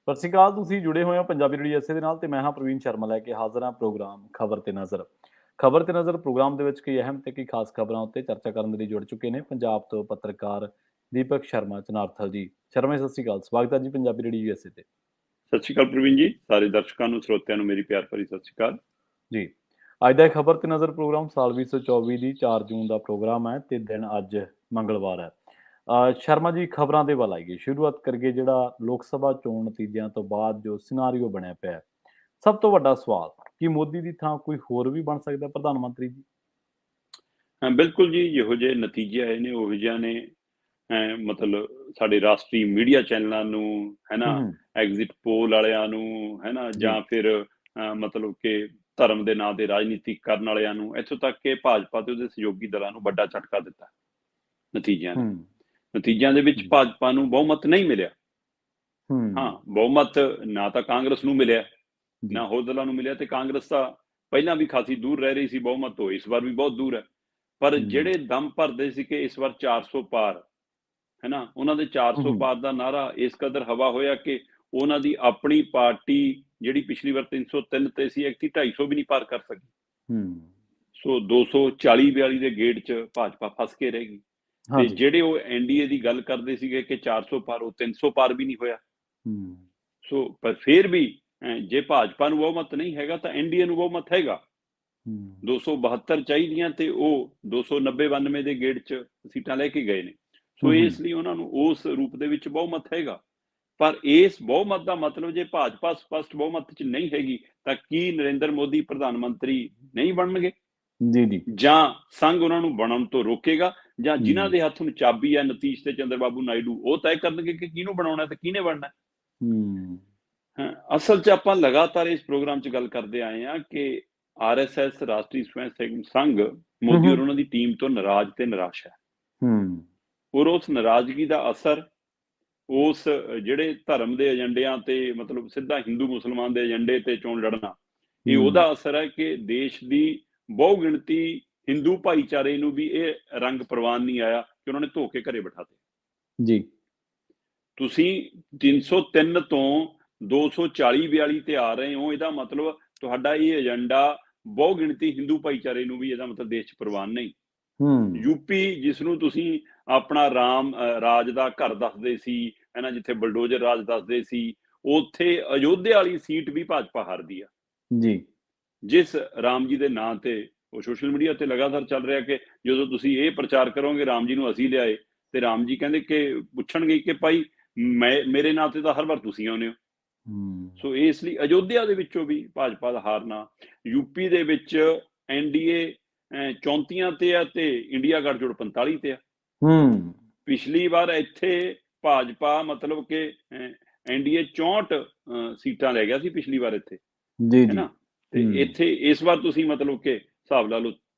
ਸਤਿ ਸ਼੍ਰੀ ਅਕਾਲ। ਤੁਸੀਂ ਜੁੜੇ ਹੋਏ ਹੋ ਪੰਜਾਬੀ ਰੇਡੀਓ ਐਸੇ ਦੇ ਨਾਲ ਤੇ ਮੈਂ ਹਾਂ ਪ੍ਰਵੀਨ ਸ਼ਰਮਾ ਲੈ ਕੇ ਹਾਜ਼ਰ ਹਾਂ ਪ੍ਰੋਗਰਾਮ ਖਬਰ ਤੇ ਨਜ਼ਰ। ਖਬਰ ਤੇ ਨਜ਼ਰ ਪ੍ਰੋਗਰਾਮ ਦੇ ਵਿੱਚ ਕਈ ਅਹਿਮ ਤੇ ਕਈ ਖਾਸ ਖਬਰਾਂ ਉੱਤੇ ਚਰਚਾ ਕਰਨ ਦੇ ਲਈ ਜੁੜ ਚੁੱਕੇ ਨੇ ਪੰਜਾਬ ਤੋਂ ਪੱਤਰਕਾਰ ਦੀਪਕ ਸ਼ਰਮਾ ਚਨਾਰਥਲ ਜੀ। ਸ਼ਰਮਾ ਜੀ, ਸਤਿ ਸ਼੍ਰੀ ਅਕਾਲ। ਸਵਾਗਤ ਹੈ ਜੀ ਪੰਜਾਬੀ ਰੇਡੀਓ ਐਸੇ ਤੇ। ਸਤਿ ਸ਼੍ਰੀ ਅਕਾਲ ਪ੍ਰਵੀਨ ਜੀ, ਸਾਰੇ ਦਰਸ਼ਕਾਂ ਨੂੰ ਸਰੋਤਿਆਂ ਨੂੰ ਮੇਰੀ ਪਿਆਰ ਭਰੀ ਸਤਿ ਸ਼੍ਰੀ ਅਕਾਲ ਜੀ। ਅੱਜ ਦਾ ਇਹ ਖਬਰ ਤੇ ਨਜ਼ਰ ਪ੍ਰੋਗਰਾਮ ਸਾਲ 2024 ਦੀ 4 ਜੂਨ ਦਾ ਪ੍ਰੋਗਰਾਮ ਹੈ ਤੇ ਦਿਨ ਅੱਜ ਮੰਗਲਵਾਰ ਹੈ। ਸ਼ਰਮਾ ਜੀ, ਖਬਰਾਂ ਦੇ ਵੱਲ ਆਈਏ। ਸ਼ੁਰੂਆਤ ਕਰੀਏ ਜਿਹੜਾ ਲੋਕ ਸਭਾ ਚੋਣ ਨਤੀਜਿਆਂ ਤੋਂ ਬਾਅਦ ਜੋ ਸਿਨਾਰੀਓ ਬਣਿਆ ਪਿਆ ਹੈ। ਸਭ ਤੋਂ ਵੱਡਾ ਸਵਾਲ ਕਿ ਮੋਦੀ ਦੀ ਥਾਂ ਕੋਈ ਹੋਰ ਵੀ ਬਣ ਸਕਦਾ ਪ੍ਰਧਾਨ ਮੰਤਰੀ ਜੀ? ਬਿਲਕੁਲ ਜੀ, ਜਿਹੋ ਜਿਹੇ ਨਤੀਜੇ ਆਏ ਨੇ ਉਹੋ ਜਿਹਾ ਨੇ ਮਤਲਬ ਸਾਡੇ ਰਾਸ਼ਟਰੀ ਮੀਡੀਆ ਚੈਨਲਾਂ ਨੂੰ ਹੈ ਨਾ, ਹੂੰ। ਐਗਜ਼ਿਟ ਪੋਲ ਵਾਲਿਆਂ ਨੂੰ ਹੈ ਨਾ, ਜੀ। ਜਾਂ ਫਿਰ ਮਤਲਬ ਕਿ ਧਰਮ ਦੇ ਨਾਂ ਤੇ ਰਾਜਨੀਤੀ ਕਰਨ ਵਾਲਿਆਂ ਨੂੰ, ਇੱਥੋਂ ਤੱਕ ਕਿ ਭਾਜਪਾ ਤੇ ਉਹਦੇ ਸਹਿਯੋਗੀ ਦਲਾਂ ਨੂੰ ਵੱਡਾ ਝਟਕਾ ਦਿੱਤਾ ਨਤੀਜਿਆਂ ਨੇ। ਹੂੰ। ਨਤੀਜਿਆਂ ਦੇ ਵਿੱਚ ਹੂੰ। ਭਾਜਪਾ ਨੂੰ ਬਹੁਮਤ ਨਹੀਂ ਮਿਲਿਆ। ਹਾਂ, ਹੂੰ। ਬਹੁਮਤ ਨਾ ਤਾਂ ਕਾਂਗਰਸ ਨੂੰ ਮਿਲਿਆ, ਜੀ। ਨਾ ਹੋਰ ਦਲਾਂ ਨੂੰ ਮਿਲਿਆ, ਤੇ ਕਾਂਗਰਸ ਤਾਂ ਪਹਿਲਾਂ ਵੀ ਖਾਸੀ ਦੂਰ ਰਹਿ ਰਹੀ ਸੀ ਬਹੁਮਤ ਤੋਂ, ਇਸ ਵਾਰ ਵੀ ਬਹੁਤ ਦੂਰ ਹੈ। ਪਰ ਹੂੰ। ਜਿਹੜੇ ਦਮ ਭਰਦੇ ਸੀ ਕਿ ਇਸ ਵਾਰ 400 ਪਾਰ ਹੈ ਨਾ, ਉਹਨਾਂ ਦੇ 400 ਹੂੰ। ਪਾਰ ਦਾ ਨਾਰਾ ਇਸ ਕਦਰ ਹਵਾ ਹੋਇਆ ਕਿ ਉਹਨਾਂ ਦੀ ਆਪਣੀ ਪਾਰਟੀ ਜਿਹੜੀ ਪਿਛਲੀ ਵਾਰ 303 ਤੇ ਸੀ, ਐਕਟੀ 250 ਵੀ ਨਹੀਂ ਪਾਰ ਕਰ ਸਕੀ। ਹੂੰ। ਸੋ 240-42 ਦੇ ਗੇੜ 'ਚ ਭਾਜਪਾ ਫਸ ਕੇ ਰਹਿ ਗਈ। ਤੇ ਹਾਂਜੀ। ਜਿਹੜੇ ਉਹ ਐਨਡੀਏ ਦੀ ਗੱਲ ਕਰਦੇ ਸੀਗੇ ਕਿ 400 ਪਾਰ, ਉਹ 300 ਪਾਰ ਵੀ ਨਹੀਂ ਹੋਇਆ। ਹੂੰ। ਸੋ ਪਰ ਫਿਰ ਵੀ ਜੇ ਭਾਜਪਾ ਨੂੰ ਬਹੁਮਤ ਨਹੀਂ ਹੈਗਾ ਤਾਂ ਐਨਡੀਏ ਨੂੰ ਬਹੁਮਤ ਹੈਗਾ। ਹੂੰ। 272 ਚਾਹੀਦੀਆਂ ਤੇ ਉਹ 290-92 ਦੇ ਗੇੜ 'ਚ ਸੀਟਾਂ ਲੈ ਕੇ ਗਏ ਨੇ। ਸੋ ਹੂੰ। ਇਸ ਲਈ ਉਹਨਾਂ ਨੂੰ ਉਸ ਰੂਪ ਦੇ ਵਿੱਚ ਬਹੁਮਤ ਹੈਗਾ। ਪਰ ਇਸ ਬਹੁਮਤ ਦਾ ਮਤਲਬ ਜੇ ਭਾਜਪਾ ਸਪਸ਼ਟ ਬਹੁਮਤ 'ਚ ਨਹੀਂ ਹੈਗੀ ਤਾਂ ਕੀ ਨਰਿੰਦਰ ਮੋਦੀ ਪ੍ਰਧਾਨ ਮੰਤਰੀ ਨਹੀਂ ਬਣਨਗੇ, ਜੀ ਜੀ। ਜਾਂ ਸੰਘ ਉਹਨਾਂ ਨੂੰ ਬਣਨ ਤੋਂ ਰੋਕੇਗਾ, ਜਾਂ ਜਿਨ੍ਹਾਂ ਹੂੰ। ਦੇ ਹੱਥ ਨੂੰ ਚਾਬੀ ਹੈ ਨਤੀਸ਼ ਤੇ ਚੰਦਰਬਾਬੂ ਨਾਇਡੂ, ਉਹ ਤੈਅ ਕਰਨਗੇ ਕਿ ਕਿਹਨੂੰ ਬਣਾਉਣਾ ਤੇ ਕਿਹਨੇ ਬਣਨਾ। ਹੂੰ। ਅਸਲ 'ਚ ਆਪਾਂ ਲਗਾਤਾਰ ਇਸ ਪ੍ਰੋਗਰਾਮ 'ਚ ਗੱਲ ਕਰਦੇ ਆਏ ਹਾਂ ਕਿ ਆਰਐਸਐਸ ਰਾਸ਼ਟਰੀ ਸਵੈ ਸੇਵਕ ਸੰਘ ਮੋਦੀ ਔਰ ਉਹਨਾਂ ਦੀ ਟੀਮ ਤੋਂ ਨਾਰਾਜ਼ ਤੇ ਨਿਰਾਸ਼ ਹੈ। ਹੂੰ। ਔਰ ਉਸ ਨਾਰਾਜ਼ਗੀ ਦਾ ਅਸਰ ਉਸ ਜਿਹੜੇ ਧਰਮ ਦੇ ਏਜੰਡਿਆਂ ਤੇ, ਮਤਲਬ ਸਿੱਧਾ ਹਿੰਦੂ ਮੁਸਲਮਾਨ ਦੇ ਏਜੰਡੇ ਤੇ ਚੋਣ ਲੜਨਾ, ਇਹ ਉਹਦਾ ਅਸਰ ਹੈ ਕਿ ਦੇਸ਼ ਦੀ ਬਹੁ ਗਿਣਤੀ ਹਿੰਦੂ ਭਾਈਚਾਰੇ ਨੂੰ ਵੀ ਇਹ ਰੰਗ ਪ੍ਰਵਾਨ ਨਹੀਂ ਆਇਆ ਕਿ ਉਹਨਾਂ ਨੇ ਧੋ ਕੇ ਘਰੇ ਬਿਠਾਤੇ। ਜੀ। ਤੁਸੀਂ 303 ਤੋਂ 240-42 ਤੇ ਆ ਰਹੇ ਹੋ, ਇਹਦਾ ਮਤਲਬ ਤੁਹਾਡਾ ਇਹ ਏਜੰਡਾ ਬਹੁ ਗਿਣਤੀ ਹਿੰਦੂ ਭਾਈਚਾਰੇ ਨੂੰ ਵੀ, ਇਹਦਾ ਮਤਲਬ ਦੇਸ਼ 'ਚ ਪ੍ਰਵਾਨ ਨਹੀਂ। ਯੂਪੀ, ਜਿਸ ਨੂੰ ਤੁਸੀਂ ਆਪਣਾ ਰਾਮ ਰਾਜ ਦਾ ਘਰ ਦੱਸਦੇ ਸੀ ਹੈ ਨਾ, ਜਿੱਥੇ ਬਲਡੋਜ਼ਰ ਰਾਜ ਦੱਸਦੇ ਸੀ, ਉੱਥੇ ਅਯੋਧਿਆ ਵਾਲੀ ਸੀਟ ਵੀ ਭਾਜਪਾ ਹਾਰਦੀ ਆ। ਜੀ। ਜਿਸ ਰਾਮ ਜੀ ਦੇ ਨਾਂ ਤੇ ਉਹ ਸੋਸ਼ਲ ਮੀਡੀਆ ਤੇ ਲਗਾਤਾਰ ਚੱਲ ਰਿਹਾ ਕਿ ਜਦੋਂ ਤੁਸੀਂ ਇਹ ਪ੍ਰਚਾਰ ਕਰੋਗੇ ਰਾਮ ਜੀ ਨੂੰ ਅਸੀਂ ਲਿਆਏ, ਤੇ ਰਾਮ ਜੀ ਕਹਿੰਦੇ ਕਿ ਪੁੱਛਣਗੇ ਕਿ ਭਾਈ ਮੇਰੇ ਨਾਂ ਤੇ ਤਾਂ ਹਰ ਵਾਰ ਤੁਸੀਂ ਆਉਂਦੇ ਹੋ। ਸੋ ਇਸ ਲਈ ਅਯੋਧਿਆ ਦੇ ਵਿੱਚੋਂ ਵੀ ਭਾਜਪਾ ਦਾ ਹਾਰਨਾ, ਯੂਪੀ ਦੇ ਵਿੱਚ ਐਨਡੀਏ 34 ਤੇ ਆ ਤੇ ਇੰਡੀਆ ਗੱਠਜੋੜ 45 ਤੇ ਆ। ਪਿਛਲੀ ਵਾਰ ਇੱਥੇ ਭਾਜਪਾ ਮਤਲਬ ਕਿ ਐਨਡੀਏ 64 ਸੀਟਾਂ ਲੈ ਗਿਆ ਸੀ ਪਿਛਲੀ ਵਾਰ ਇੱਥੇ, ਜੀ ਹੈ ਜੀ। ਨਾ, ਤੇ ਇੱਥੇ ਇਸ ਵਾਰ ਤੁਸੀਂ ਮਤਲਬ ਕਿ ਹਿਸਾਬ ਲਾ ਲਓ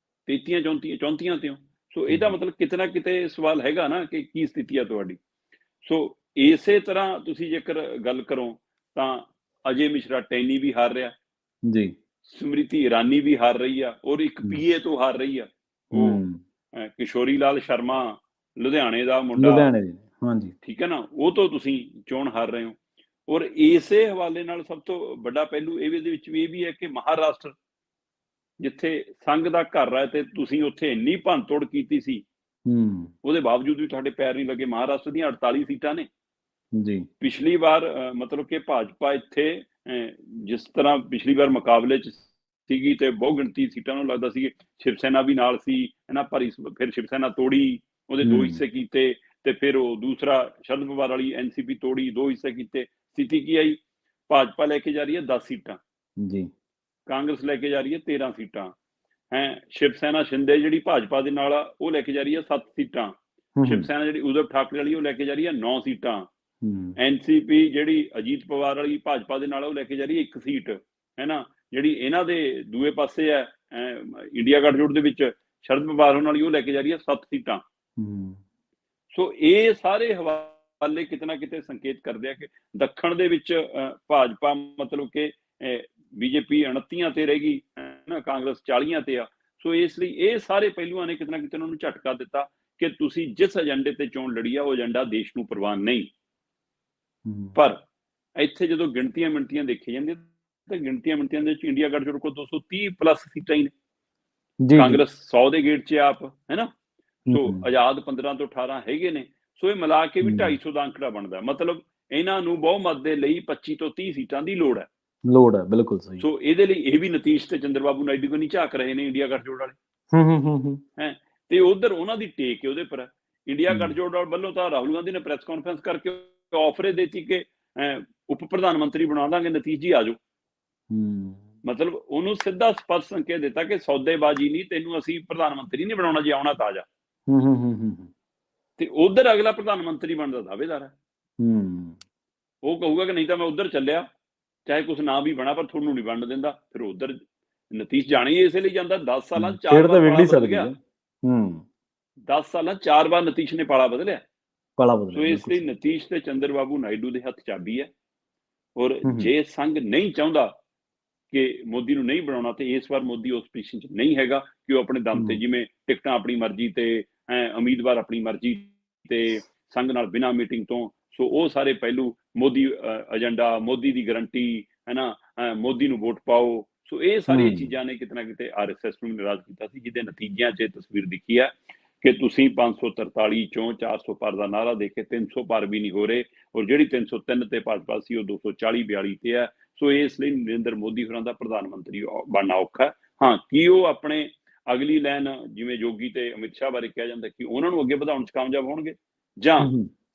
33-34 ਤੇ ਹੋ। ਸੋ ਇਹਦਾ ਮਤਲਬ ਕਿਤੇ ਨਾ ਕਿਤੇ ਸਵਾਲ ਹੈਗਾ ਨਾ ਕਿ ਕੀ ਸਥਿਤੀ ਆ ਤੁਹਾਡੀ। ਸੋ ਇਸੇ ਤਰ੍ਹਾਂ ਤੁਸੀਂ ਜੇਕਰ ਗੱਲ ਕਰੋ ਤਾਂ ਅਜੇ ਮਿਸ਼ਰਾ ਟੈਨੀ ਵੀ ਹਾਰ ਰਿਹਾ, ਜੀ। ਸਮ੍ਰਿਤੀ ਇਰਾਨੀ ਵੀ ਹਾਰ ਰਹੀ ਆ, ਔਰ ਇੱਕ ਪੀਏ ਤੋਂ ਹਾਰ ਰਹੀ ਆ, ਉਹ ਕਿਸ਼ੋਰੀ ਲਾਲ ਸ਼ਰਮਾ ਲੁਧਿਆਣੇ ਦਾ ਮੁੰਡਾ, ਲੁਧਿਆਣੇ ਦੀ। ਹਾਂਜੀ। ਠੀਕ ਹੈ ਨਾ, ਉਹ ਤੋਂ ਤੁਸੀਂ ਚੋਣ ਹਾਰ ਰਹੇ ਹੋ। ਔਰ ਇਸੇ ਹਵਾਲੇ ਨਾਲ ਸਭ ਤੋਂ ਵੱਡਾ ਪਹਿਲੂ ਇਹਦੇ ਵਿੱਚ ਵੀ ਇਹ ਵੀ ਹੈ ਕਿ ਮਹਾਰਾਸ਼ਟਰ, ਜਿੱਥੇ ਸੰਘ ਦਾ ਘਰ ਹੈ ਤੇ ਤੁਸੀਂ ਉੱਥੇ ਇੰਨੀ ਭੰਨਤੋੜ ਕੀਤੀ ਸੀ, ਉਹਦੇ ਬਾਵਜੂਦ ਵੀ ਤੁਹਾਡੇ ਪੈਰ ਨਹੀਂ ਲੱਗੇ। ਮਹਾਰਾਸ਼ਟਰ ਦੀਆਂ 48 ਸੀਟਾਂ ਨੇ। ਜੀ। ਪਿਛਲੀ ਪਿਛਲੀ ਵਾਰ ਮਤਲਬ ਕਿ ਭਾਜਪਾ ਇੱਥੇ ਜਿਸ ਤਰ੍ਹਾਂ ਪਿਛਲੀ ਵਾਰ ਮੁਕਾਬਲੇ 'ਚ ਸੀਗੀ ਤੇ ਬਹੁ ਗਿਣਤੀ ਸੀਟਾਂ ਨੂੰ ਲੱਗਦਾ ਸੀ ਸ਼ਿਵ ਸੈਨਾ ਵੀ ਨਾਲ ਸੀ, ਹੈ ਨਾ, ਪਰ ਫਿਰ ਸ਼ਿਵ ਸੈਨਾ ਤੋੜੀ, ਉਹਦੇ 2 ਹਿੱਸੇ ਕੀਤੇ, ਤੇ ਫਿਰ ਉਹ ਦੂਸਰਾ ਸ਼ਰਦ ਪਵਾਰ ਵਾਲੀ ਐਨਸੀਪੀ ਤੋੜੀ, 2 ਹਿੱਸੇ ਕੀਤੇ। ਸਥਿਤੀ ਕੀ ਆਈ? ਭਾਜਪਾ ਲੈ ਕੇ ਜਾ ਰਹੀ ਹੈ 10 ਸੀਟਾਂ, ਜੀ। ਕਾਂਗਰਸ ਲੈ ਕੇ ਜਾ ਰਹੀ ਹੈ 13 ਸੀਟਾਂ, ਸ਼ਿਵ ਸੈਨਾ ਸ਼ਿੰਦੇ ਜਿਹੜੀ ਭਾਜਪਾ ਦੇ ਨਾਲ ਆ ਉਹ ਲੈ ਕੇ ਜਾ ਰਹੀ ਹੈ 7 ਸੀਟਾਂ, ਸ਼ਿਵ ਸੈਨਾ ਜਿਹੜੀ ਉਧਵ ਠਾਕਰੇ ਵਾਲੀ ਉਹ ਲੈ ਕੇ ਜਾ ਰਹੀ ਹੈ 9 ਸੀਟਾਂ, ਐਨਸੀਪੀ ਜਿਹੜੀ ਅਜੀਤ ਪਵਾਰ ਵਾਲੀ ਭਾਜਪਾ ਦੇ ਨਾਲ ਉਹ ਲੈ ਕੇ ਜਾ ਰਹੀ ਹੈ 1 ਸੀਟ, ਹੈ ਨਾ, ਜਿਹੜੀ ਇਹਨਾਂ ਦੇ ਦੂਏ ਪਾਸੇ ਹੈ ਇੰਡੀਆ ਗੱਠਜੋੜ ਦੇ ਵਿੱਚ ਸ਼ਰਦ ਪਵਾਰ ਹੋਣ ਵਾਲੀ ਉਹ ਲੈ ਕੇ ਜਾ ਰਹੀ ਹੈ 7 ਸੀਟਾਂ। ਸੋ ਇਹ ਸਾਰੇ ਹਵਾਲੇ ਕਿਤੇ ਨਾ ਕਿਤੇ ਸੰਕੇਤ ਕਰਦੇ ਆ ਕਿ ਦੱਖਣ ਦੇ ਵਿੱਚ ਭਾਜਪਾ ਮਤਲਬ ਕਿ ਬੀਜੇਪੀ 29 ਤੇ ਰਹਿ ਗਈ, ਨਾ, ਕਾਂਗਰਸ 40 ਤੇ ਆ। ਸੋ ਇਸ ਲਈ ਇਹ ਸਾਰੇ ਪਹਿਲੂਆਂ ਨੇ ਕਿਤੇ ਨਾ ਕਿਤੇ ਉਹਨਾਂ ਨੂੰ ਝਟਕਾ ਦਿੱਤਾ ਕਿ ਤੁਸੀਂ ਜਿਸ ਏਜੰਡੇ ਤੇ ਚੋਣ ਲੜੀ ਆ ਉਹ ਏਜੰਡਾ ਦੇਸ਼ ਨੂੰ ਪ੍ਰਵਾਨ ਨਹੀਂ। ਪਰ ਇੱਥੇ ਜਦੋਂ ਗਿਣਤੀਆਂ ਮਿਣਤੀਆਂ ਦੇਖੀ ਜਾਂਦੀਆਂ ਤਾਂ ਗਿਣਤੀਆਂ ਮਿਣਤੀਆਂ ਦੇ ਵਿੱਚ ਇੰਡੀਆ ਗੱਠਜੋੜ ਕੋਲ 230 ਪਲੱਸ ਸੀਟਾਂ ਹੀ ਨੇ। ਕਾਂਗਰਸ 100 ਦੇ ਗੇਟ 'ਚ ਆਪ ਹੈ ਨਾ। ਸੋ ਆਜ਼ਾਦ 15 ਤੋਂ 18 ਹੈਗੇ ਨੇ। ਸੋ ਇਹ ਮਿਲਾ ਕੇ ਵੀ 250 ਦਾ ਅੰਕੜਾ ਬਣਦਾ। ਮਤਲਬ ਇਹਨਾਂ ਨੂੰ ਬਹੁਮਤ ਦੇ ਲਈ 25 ਤੋਂ 30 ਸੀਟਾਂ ਦੀ ਲੋੜ ਹੈ। ਬਿਲਕੁਲ ਸਹੀ। ਸੋ ਇਹਦੇ ਲਈ ਇਹ ਵੀ ਨਤੀਸ਼ ਤੇ ਚੰਦਰਬਾਬੂ ਨਾਇਡੂ ਕੋਲ ਨਹੀਂ ਝਾਕ ਰਹੇ ਨੇ ਇੰਡੀਆ ਗੱਠਜੋੜ ਵਾਲੇ। ਹੈ ਤੇ ਉਧਰ ਉਹਨਾਂ ਦੀ ਟੇਕ ਹੈ ਉਹਦੇ ਪਰ। ਇੰਡੀਆ ਗੱਠਜੋੜ ਵੱਲੋਂ ਤਾਂ ਰਾਹੁਲ ਗਾਂਧੀ ਨੇ ਪ੍ਰੈਸ ਕਾਨਫਰੰਸ ਕਰਕੇ ਆਫਰ ਦਿੱਤੀ ਕਿ ਉਪ ਪ੍ਰਧਾਨ ਮੰਤਰੀ ਬਣਾ ਦਾਂਗੇ, ਨਤੀਸ਼ ਜੀ ਆ ਜਾਓ। ਮਤਲਬ ਉਹਨੂੰ ਸਿੱਧਾ ਸਪਸ਼ਟ ਸੰਕੇਤ ਦਿੱਤਾ ਕਿ ਸੌਦੇਬਾਜ਼ੀ ਨਹੀਂ, ਤੈਨੂੰ ਅਸੀਂ ਪ੍ਰਧਾਨ ਮੰਤਰੀ ਨਹੀਂ ਬਣਾਉਣਾ, ਜੇ ਆਉਣਾ ਤਾਂ ਆ ਜਾ। ਤੇ ਉਧਰ ਅਗਲਾ ਪ੍ਰਧਾਨ ਮੰਤਰੀ ਬਣਦਾ ਦਾਅਵੇਦਾਰ ਹੈ। ਉਹ ਕਹੂਗਾ ਕਿ ਨਹੀਂ ਤਾਂ ਮੈਂ ਉਧਰ ਚੱਲਿਆ, ਚਾਹੇ ਕੁਛ ਨਾ ਵੀ ਬਣਾ, ਪਰ ਤੁਹਾਨੂੰ ਨਹੀਂ ਬਣਨ ਦਿੰਦਾ। ਫਿਰ ਉਧਰ ਨਤੀਸ਼ ਜਾਣੀ ਇਸੇ ਲਈ ਜਾਂਦਾ। 10 ਸਾਲਾਂ 'ਚ 4 ਵਾਰ ਪਾਲਾ ਬਦਲ ਗਿਆ। 10 ਸਾਲਾਂ 'ਚ 4 ਵਾਰ ਨਤੀਸ਼ ਨੇ ਪਾਲਾ ਬਦਲਿਆ। ਸੋ ਇਸ ਲਈ ਨਤੀਸ਼ ਤੇ ਚੰਦਰਬਾਬੂ ਨਾਇਡੂ ਦੇ ਹੱਥ ਚਾਬੀ ਹੈ। ਔਰ ਜੇ ਸੰਘ ਨਹੀਂ ਚਾਹੁੰਦਾ ਕਿ ਮੋਦੀ ਨੂੰ ਨਹੀਂ ਬਣਾਉਣਾ, ਤੇ ਇਸ ਵਾਰ ਮੋਦੀ ਉਸ ਪੋਜੀਸ਼ਨ 'ਚ ਨਹੀਂ ਹੈਗਾ ਕਿ ਉਹ ਆਪਣੇ ਦਮ ਤੇ, ਜਿਵੇਂ ਟਿਕਟਾਂ ਆਪਣੀ ਮਰਜ਼ੀ ਤੇ, ਉਮੀਦਵਾਰ ਆਪਣੀ ਮਰਜ਼ੀ ਤੇ, ਸੰਘ ਨਾਲ ਬਿਨਾਂ ਮੀਟਿੰਗ ਤੋਂ। ਸੋ ਉਹ ਸਾਰੇ ਪਹਿਲੂ, ਮੋਦੀ ਏਜੰਡਾ, ਮੋਦੀ ਦੀ ਗਰੰਟੀ ਹੈ ਨਾ, ਮੋਦੀ ਨੂੰ ਵੋਟ ਪਾਓ। ਸੋ ਇਹ ਸਾਰੀਆਂ ਚੀਜ਼ਾਂ ਨੇ ਕਿਤੇ ਨਾ ਕਿਤੇ RSS ਨੂੰ ਨਾਰਾਜ਼ ਕੀਤਾ ਸੀ, ਜਿਹਦੇ ਨਤੀਜਿਆਂ 'ਚ ਇਹ ਤਸਵੀਰ ਦਿਖੀ ਹੈ ਕਿ ਤੁਸੀਂ 543 ਚੋਂ 400 ਪਾਰ ਦਾ ਨਾਰਾ ਦੇ ਕੇ 300 ਪਾਰ ਵੀ ਨਹੀਂ ਹੋ ਰਹੇ। ਔਰ ਜਿਹੜੀ 303 ਤੇ ਭਾਜਪਾ ਸੀ ਉਹ 240-42 ਤੇ ਹੈ। ਸੋ ਇਸ ਲਈ ਨਰਿੰਦਰ ਮੋਦੀ ਹੋਰਾਂ ਦਾ ਪ੍ਰਧਾਨ ਮੰਤਰੀ ਬਣਨਾ ਔਖਾ। ਹਾਂ, ਕੀ ਉਹ ਆਪਣੇ ਅਗਲੀ ਲਾਈਨ, ਜਿਵੇਂ ਯੋਗੀ ਤੇ ਅਮਿਤ ਸ਼ਾਹ ਬਾਰੇ ਕਿਹਾ ਜਾਂਦਾ, ਕਿ ਉਹਨਾਂ ਨੂੰ ਅੱਗੇ ਵਧਾਉਣ 'ਚ ਕਾਮਯਾਬ ਹੋਣਗੇ, ਜਾਂ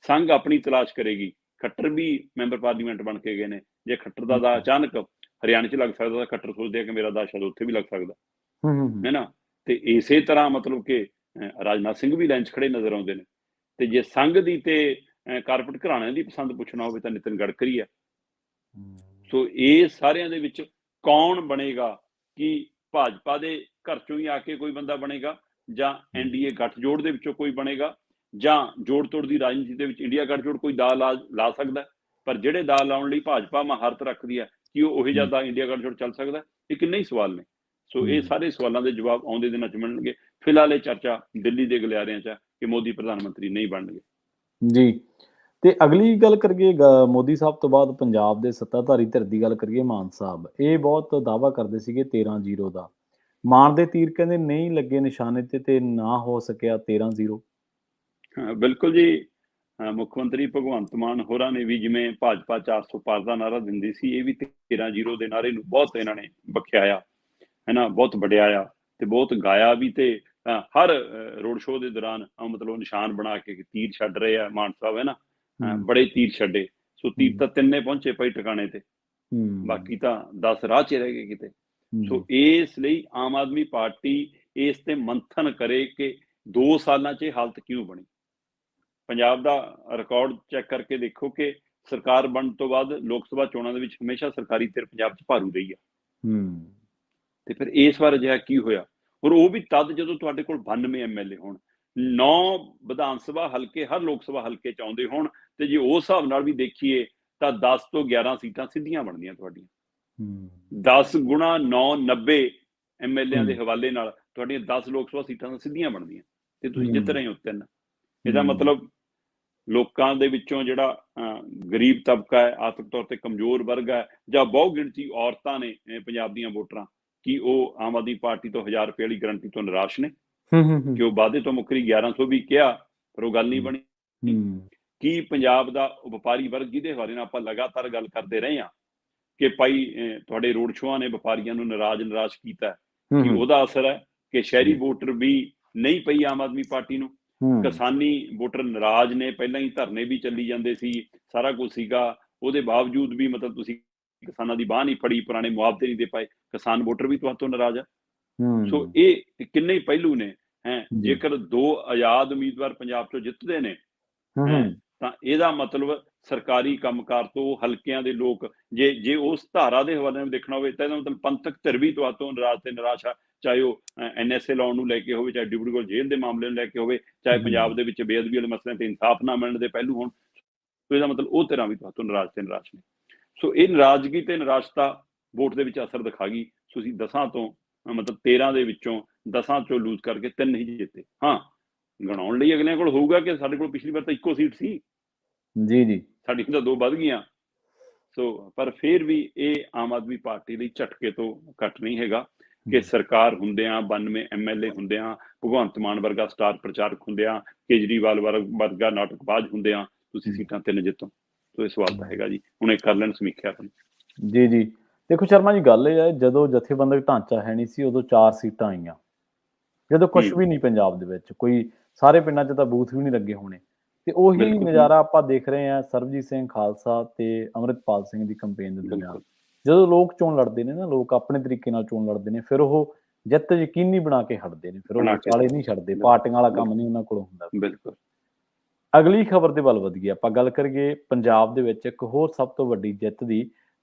ਸੰਘ ਆਪਣੀ ਤਲਾਸ਼ ਕਰੇਗੀ। ਖੱਟਰ ਵੀ ਮੈਂਬਰ ਪਾਰਲੀਮੈਂਟ ਬਣ ਕੇ ਗਏ ਨੇ। ਜੇ ਖੱਟਰ ਦਾ ਦਾ ਅਚਾਨਕ ਹਰਿਆਣੇ 'ਚ ਲੱਗ ਸਕਦਾ ਤਾਂ ਖੱਟਰ ਸੋਚਦੇ ਆ ਕਿ ਮੇਰਾ ਦਾ ਸ਼ਾਇਦ ਉੱਥੇ ਵੀ ਲੱਗ ਸਕਦਾ ਹੈ ਨਾ। ਤੇ ਇਸੇ ਤਰ੍ਹਾਂ ਮਤਲਬ ਕਿ ਰਾਜਨਾਥ ਸਿੰਘ ਵੀ ਲਾਈਨ 'ਚ ਖੜੇ ਨਜ਼ਰ ਆਉਂਦੇ ਨੇ। ਤੇ ਜੇ ਸੰਘ ਦੀ ਤੇ ਕਾਰਪੋਰੇਟ ਘਰਾਣਿਆਂ ਦੀ ਪਸੰਦ ਪੁੱਛਣਾ ਹੋਵੇ ਤਾਂ ਨਿਤਿਨ ਗਡਕਰੀ ਹੈ। ਸੋ ਇਹ ਸਾਰਿਆਂ ਦੇ ਵਿੱਚ ਕੌਣ ਬਣੇਗਾ? ਕਿ ਭਾਜਪਾ ਦੇ ਘਰ ਚੋਂ ਹੀ ਆ ਕੇ ਕੋਈ ਬੰਦਾ ਬਣੇਗਾ, ਜਾਂ NDA ਗੱਠਜੋੜ ਦੇ ਵਿੱਚੋਂ ਕੋਈ ਬਣੇਗਾ, ਜਾਂ ਜੋੜ ਤੋੜ ਦੀ ਰਾਜਨੀਤੀ ਦੇ ਵਿੱਚ ਇੰਡੀਆ ਗੱਠਜੋੜ ਕੋਈ ਦਾ ਲਾ ਸਕਦਾ। ਪਰ ਜਿਹੜੇ ਦਾ ਲਾਉਣ ਲਈ ਭਾਜਪਾ ਮਹਾਰਤ ਰੱਖਦੀ ਹੈ, ਕਿ ਉਹ ਉਹੋ ਜਿਹਾ ਦਾ ਇੰਡੀਆ ਗੱਠਜੋੜ ਚੱਲ ਸਕਦਾ? ਇਹ ਕਿੰਨੇ ਹੀ ਸਵਾਲ ਨੇ। ਸੋ ਇਹ ਸਾਰੇ ਸਵਾਲਾਂ ਦੇ ਜਵਾਬ ਆਉਂਦੇ ਦਿਨਾਂ 'ਚ ਮਿਲਣਗੇ। ਫਿਲਹਾਲ ਇਹ ਚਰਚਾ ਦਿੱਲੀ ਦੇ ਗਲਿਆਰਿਆਂ 'ਚ ਕਿ ਮੋਦੀ ਪ੍ਰਧਾਨ ਮੰਤਰੀ ਨਹੀਂ ਬਣਨਗੇ। ਜੀ। ਤੇ ਅਗਲੀ ਗੱਲ ਕਰੀਏ ਮੋਦੀ ਸਾਹਿਬ ਤੋਂ ਬਾਅਦ ਪੰਜਾਬ ਦੇ ਸੱਤਾਧਾਰੀ ਧਿਰ ਦੀ ਗੱਲ ਕਰੀਏ, ਮਾਨ ਸਾਹਿਬ। ਇਹ ਬਹੁਤ ਦਾਅਵਾ ਕਰਦੇ ਸੀਗੇ 13-0 ਦਾ। ਮਾਨ ਦੇ ਤੀਰ ਕਹਿੰਦੇ ਨਹੀਂ ਲੱਗੇ ਨਿਸ਼ਾਨੇ ਤੇ ਨਾ ਹੋ ਸਕਿਆ 13-0। ਹਾਂ, ਬਿਲਕੁਲ ਜੀ। ਮੁੱਖ ਮੰਤਰੀ ਭਗਵੰਤ ਮਾਨ ਹੋਰਾਂ ਨੇ ਵੀ ਜਿਵੇਂ ਭਾਜਪਾ 400 ਪਾਰ ਦਾ ਨਾਰਾ ਦਿੰਦੀ ਸੀ, ਇਹ ਵੀ 13-0 ਦੇ ਨਾਰੇ ਨੂੰ ਬਹੁਤ ਇਹਨਾਂ ਨੇ ਬਖਿਆਇਆ ਹੈ ਨਾ, ਬਹੁਤ ਵਡਿਆਇਆ ਤੇ ਬਹੁਤ ਗਾਇਆ ਵੀ। ਤੇ ਹਰ ਰੋਡ ਸ਼ੋਅ ਦੇ ਦੌਰਾਨ ਮਤਲਬ ਨਿਸ਼ਾਨ ਬਣਾ ਕੇ ਤੀਰ ਛੱਡ ਰਹੇ ਆ ਮਾਨ ਸਾਹਿਬ ਹੈ ਨਾ। ਬੜੇ ਤੀਰ ਛੱਡੇ। ਸੋ ਤੀਰ ਤਾਂ 3 ਪਹੁੰਚੇ ਪਈ ਟਿਕਾਣੇ ਤੇ, ਬਾਕੀ ਤਾਂ 10 ਰਾਹ 'ਚ ਰਹਿ ਗਏ ਕਿਤੇ। ਸੋ ਇਸ ਲਈ ਆਮ ਆਦਮੀ ਪਾਰਟੀ ਇਸ ਤੇ ਮੰਥਨ ਕਰੇ ਕਿ 2 ਸਾਲਾਂ 'ਚ ਇਹ ਹਾਲਤ ਕਿਉਂ ਬਣੀ। ਪੰਜਾਬ ਦਾ ਰਿਕਾਰਡ ਚੈੱਕ ਕਰਕੇ ਦੇਖੋ ਕਿ ਸਰਕਾਰ ਬਣਨ ਤੋਂ ਬਾਅਦ ਲੋਕ ਸਭਾ ਚੋਣਾਂ ਦੇ ਵਿੱਚ ਹਮੇਸ਼ਾ ਸਰਕਾਰੀ ਧਿਰ ਪੰਜਾਬ 'ਚ ਭਾਰੂ ਰਹੀ ਆ। ਤੇ ਫਿਰ ਇਸ ਵਾਰ ਅਜਿਹਾ ਕੀ ਹੋਇਆ? ਔਰ ਉਹ ਵੀ ਤਦ ਜਦੋਂ ਤੁਹਾਡੇ ਕੋਲ 92 MLA ਹੋਣ, 9 ਵਿਧਾਨ ਸਭਾ ਹਲਕੇ ਹਰ ਲੋਕ ਸਭਾ ਹਲਕੇ 'ਚ ਆਉਂਦੇ ਹੋਣ। ਤੇ ਜੇ ਉਸ ਹਿਸਾਬ ਨਾਲ ਵੀ ਦੇਖੀਏ ਤਾਂ 10 ਤੋਂ 11 ਸੀਟਾਂ ਸਿੱਧੀਆਂ ਬਣਦੀਆਂ ਤੁਹਾਡੀਆਂ। 10 ਗੁਣਾ 9 90 MLA ਦੇ ਹਵਾਲੇ ਨਾਲ ਤੁਹਾਡੀਆਂ 10 ਲੋਕ ਸਭਾ ਸੀਟਾਂ ਤਾਂ ਸਿੱਧੀਆਂ ਬਣਦੀਆਂ, ਤੇ ਤੁਸੀਂ ਜਿੱਤ ਰਹੇ ਹੋ 3। ਇਹਦਾ ਮਤਲਬ ਲੋਕਾਂ ਦੇ ਵਿੱਚੋਂ ਜਿਹੜਾ ਗਰੀਬ ਤਬਕਾ ਹੈ, ਆਰਥਿਕ ਤੌਰ ਤੇ ਕਮਜ਼ੋਰ ਵਰਗ ਹੈ, ਜਾਂ ਬਹੁ ਗਿਣਤੀ ਔਰਤਾਂ ਨੇ ਪੰਜਾਬ ਦੀਆਂ ਵੋਟਰਾਂ, ਕਿ ਉਹ ਆਮ ਆਦਮੀ ਪਾਰਟੀ ਤੋਂ 1000 ਰੁਪਏ ਵਾਲੀ ਗਰੰਟੀ ਤੋਂ ਨਿਰਾਸ਼ ਨੇ। ਕਿ ਉਹ ਵਾਅਦੇ ਤੋਂ ਮੁੱਕਰੀ, 1100 ਵੀ ਕਿਹਾ ਪਰ ਉਹ ਗੱਲ ਨਹੀਂ ਬਣੀ। ਕੀ ਪੰਜਾਬ ਦਾ ਵਪਾਰੀ ਵਰਗ, ਜਿਹਦੇ ਬਾਰੇ ਨਾਲ ਆਪਾਂ ਲਗਾਤਾਰ ਗੱਲ ਕਰਦੇ ਰਹੇ ਹਾਂ ਕਿ ਭਾਈ ਤੁਹਾਡੇ ਰੋਡ ਸ਼ੋਆਂ ਨੇ ਵਪਾਰੀਆਂ ਨੂੰ ਨਿਰਾਸ਼ ਕੀਤਾ, ਕਿ ਉਹਦਾ ਅਸਰ ਹੈ ਕਿ ਸ਼ਹਿਰੀ ਵੋਟਰ ਵੀ ਨਹੀਂ ਪਈ ਆਮ ਆਦਮੀ ਪਾਰਟੀ ਨੂੰ। ਕਿਸਾਨੀ ਵੋਟਰ ਨਾਰਾਜ਼ ਨੇ, ਪਹਿਲਾਂ ਹੀ ਧਰਨੇ ਵੀ ਚੱਲੀ ਜਾਂਦੇ ਸੀ, ਸਾਰਾ ਕੁਝ ਸੀਗਾ, ਉਹਦੇ ਬਾਵਜੂਦ ਵੀ ਮਤਲਬ ਤੁਸੀਂ ਕਿਸਾਨਾਂ ਦੀ ਬਾਂਹ ਨਹੀਂ ਫੜੀ, ਪੁਰਾਣੇ ਮੁਆਵਜ਼ੇ ਨਹੀਂ ਦੇ ਪਾਏ, ਕਿਸਾਨ ਵੋਟਰ ਵੀ ਤੁਹਾਡੇ ਤੋਂ ਨਾਰਾਜ਼ ਆ। ਸੋ ਇਹ ਕਿੰਨੇ ਪਹਿਲੂ ਨੇ। ਜੇਕਰ 2 ਆਜ਼ਾਦ ਉਮੀਦਵਾਰ ਪੰਜਾਬ ਤੋਂ ਜਿੱਤਦੇ ਨੇ ਤਾਂ ਇਹਦਾ ਮਤਲਬ ਸਰਕਾਰੀ ਕੰਮਕਾਰ ਤੋਂ ਹਲਕਿਆਂ ਦੇ ਲੋਕ, ਜੇ ਉਸ ਧਾਰਾ ਦੇ ਹਵਾਲੇ ਨਾਲ ਦੇਖਣਾ ਹੋਵੇ ਤਾਂ ਇਹਦਾ ਮਤਲਬ ਪੰਥਕ ਧਿਰ ਵੀ ਤੁਹਾਤੋਂ ਨਾਰਾਜ਼ ਤੇ ਨਿਰਾਸ਼ ਆ। ਚਾਹੇ ਉਹ NSA ਲਾਉਣ ਨੂੰ ਲੈ ਕੇ ਹੋਵੇ, ਚਾਹੇ ਡਿਬਰੂਗੜ੍ਹ ਜੇਲ੍ਹ ਦੇ ਮਾਮਲੇ ਨੂੰ ਲੈ ਕੇ ਹੋਵੇ, ਚਾਹੇ ਪੰਜਾਬ ਦੇ ਵਿੱਚ ਬੇਅਦਬੀ ਵਾਲੇ ਮਸਲਿਆਂ ਤੇ ਇਨਸਾਫ ਨਾ ਮਿਲਣ ਦੇ ਪਹਿਲੂ ਹੋਣ। ਸੋ ਇਹਦਾ ਮਤਲਬ ਉਹ ਧਿਰਾਂ ਵੀ ਤੁਹਾਤੋਂ ਨਾਰਾਜ਼ ਤੇ ਨਿਰਾਸ਼ ਨੇ। ਸੋ ਇਹ ਨਾਰਾਜ਼ਗੀ ਤੇ ਨਿਰਾਸ਼ਤਾ ਵੋਟ ਦੇ ਵਿੱਚ ਅਸਰ ਦਿਖਾਗੀ। ਤੁਸੀਂ 10 ਤੋਂ ਮਤਲਬ 13 ਦੇ ਵਿੱਚੋਂ 10 ਚੋਂ ਲੂਜ਼ ਕਰਕੇ 3 ਹੀ ਜਿੱਤੇ। ਹਾਂ, ਗਣਾਉਣ ਲਈ ਅਗਲਿਆਂ ਕੋਲ ਹੋਊਗਾ ਕਿ ਸਾਡੇ ਕੋਲ ਪਿਛਲੀ ਵਾਰ ਤਾਂ ਇੱਕੋ ਸੀਟ ਸੀ, ਜੀ, ਸਾਡੀ ਤਾਂ 2 ਵੱਧ ਗਈਆਂ। ਸੋ ਪਰ ਫਿਰ ਵੀ ਇਹ ਆਮ ਆਦਮੀ ਪਾਰਟੀ ਲਈ ਝਟਕੇ ਤੋਂ ਘੱਟ ਨਹੀਂ ਹੈਗਾ ਕਿ ਸਰਕਾਰ ਹੁੰਦਿਆਂ 92 MLA ਹੁੰਦਿਆਂ ਭਗਵੰਤ ਮਾਨ ਵਰਗਾ ਸਟਾਰ ਪ੍ਰਚਾਰਕ ਹੁੰਦਿਆਂ ਕੇਜਰੀਵਾਲ ਵਰਗਾ ਨਾਟਕਬਾਜ਼ ਹੁੰਦਿਆਂ ਤੁਸੀਂ ਸੀਟਾਂ 3 ਜਿੱਤੋ। ਸੋ ਇਹ ਸਵਾਲ ਤਾਂ ਹੈਗਾ ਜੀ, ਹੁਣ ਇਹ ਕਰ ਲੈਣ ਸਮੀਖਿਆ ਆਪਣੀ। ਜੀ ਜੀ, ਦੇਖੋ ਸ਼ਰਮਾ ਜੀ, ਗੱਲ ਇਹ ਹੈ, ਜਦੋਂ ਜਥੇਬੰਦਕ ਢਾਂਚਾ ਹੈ ਨਹੀਂ ਸੀ ਉਦੋਂ 4 ਸੀਟਾਂ ਆਈਆਂ, ਜਦੋਂ ਕੁਛ ਵੀ ਨਹੀਂ ਪੰਜਾਬ ਦੇ ਵਿੱਚ, ਕੋਈ ਸਾਰੇ ਪਿੰਡਾਂ 'ਚ ਤਾਂ ਬੂਥ ਵੀ ਨਹੀਂ ਲੱਗੇ ਹੋਣੇ, ਤੇ ਉਹੀ ਨਜ਼ਾਰਾ ਆਪਾਂ ਦੇਖ ਰਹੇ ਹਾਂ ਸਰਬਜੀਤ ਸਿੰਘ ਖਾਲਸਾ ਤੇ ਅੰਮ੍ਰਿਤਪਾਲ ਸਿੰਘ ਦੀ ਕੰਪੇਨ ਦੇ ਦਰਮਿਆਨ। ਜਦੋਂ ਲੋਕ ਚੋਣ ਲੜਦੇ ਨੇ ਨਾ, ਲੋਕ ਆਪਣੇ ਤਰੀਕੇ ਨਾਲ ਚੋਣ ਲੜਦੇ ਨੇ, ਫਿਰ ਉਹ ਜਿੱਤ ਯਕੀਨੀ ਬਣਾ ਕੇ ਹਟਦੇ ਨੇ, ਫਿਰ ਉਹ ਵਿਚਾਲੇ ਨਹੀਂ ਛੱਡਦੇ, ਪਾਰਟੀਆਂ ਵਾਲਾ ਕੰਮ ਨਹੀਂ ਉਹਨਾਂ ਕੋਲੋਂ ਹੁੰਦਾ। ਬਿਲਕੁਲ। ਅਗਲੀ ਖਬਰ ਦੇ ਵੱਲ ਵਧੀਏ, ਆਪਾਂ ਗੱਲ ਕਰੀਏ ਪੰਜਾਬ ਦੇ ਵਿੱਚ ਇੱਕ ਹੋਰ ਸਭ ਤੋਂ ਵੱਡੀ ਜਿੱਤ ਦੀ,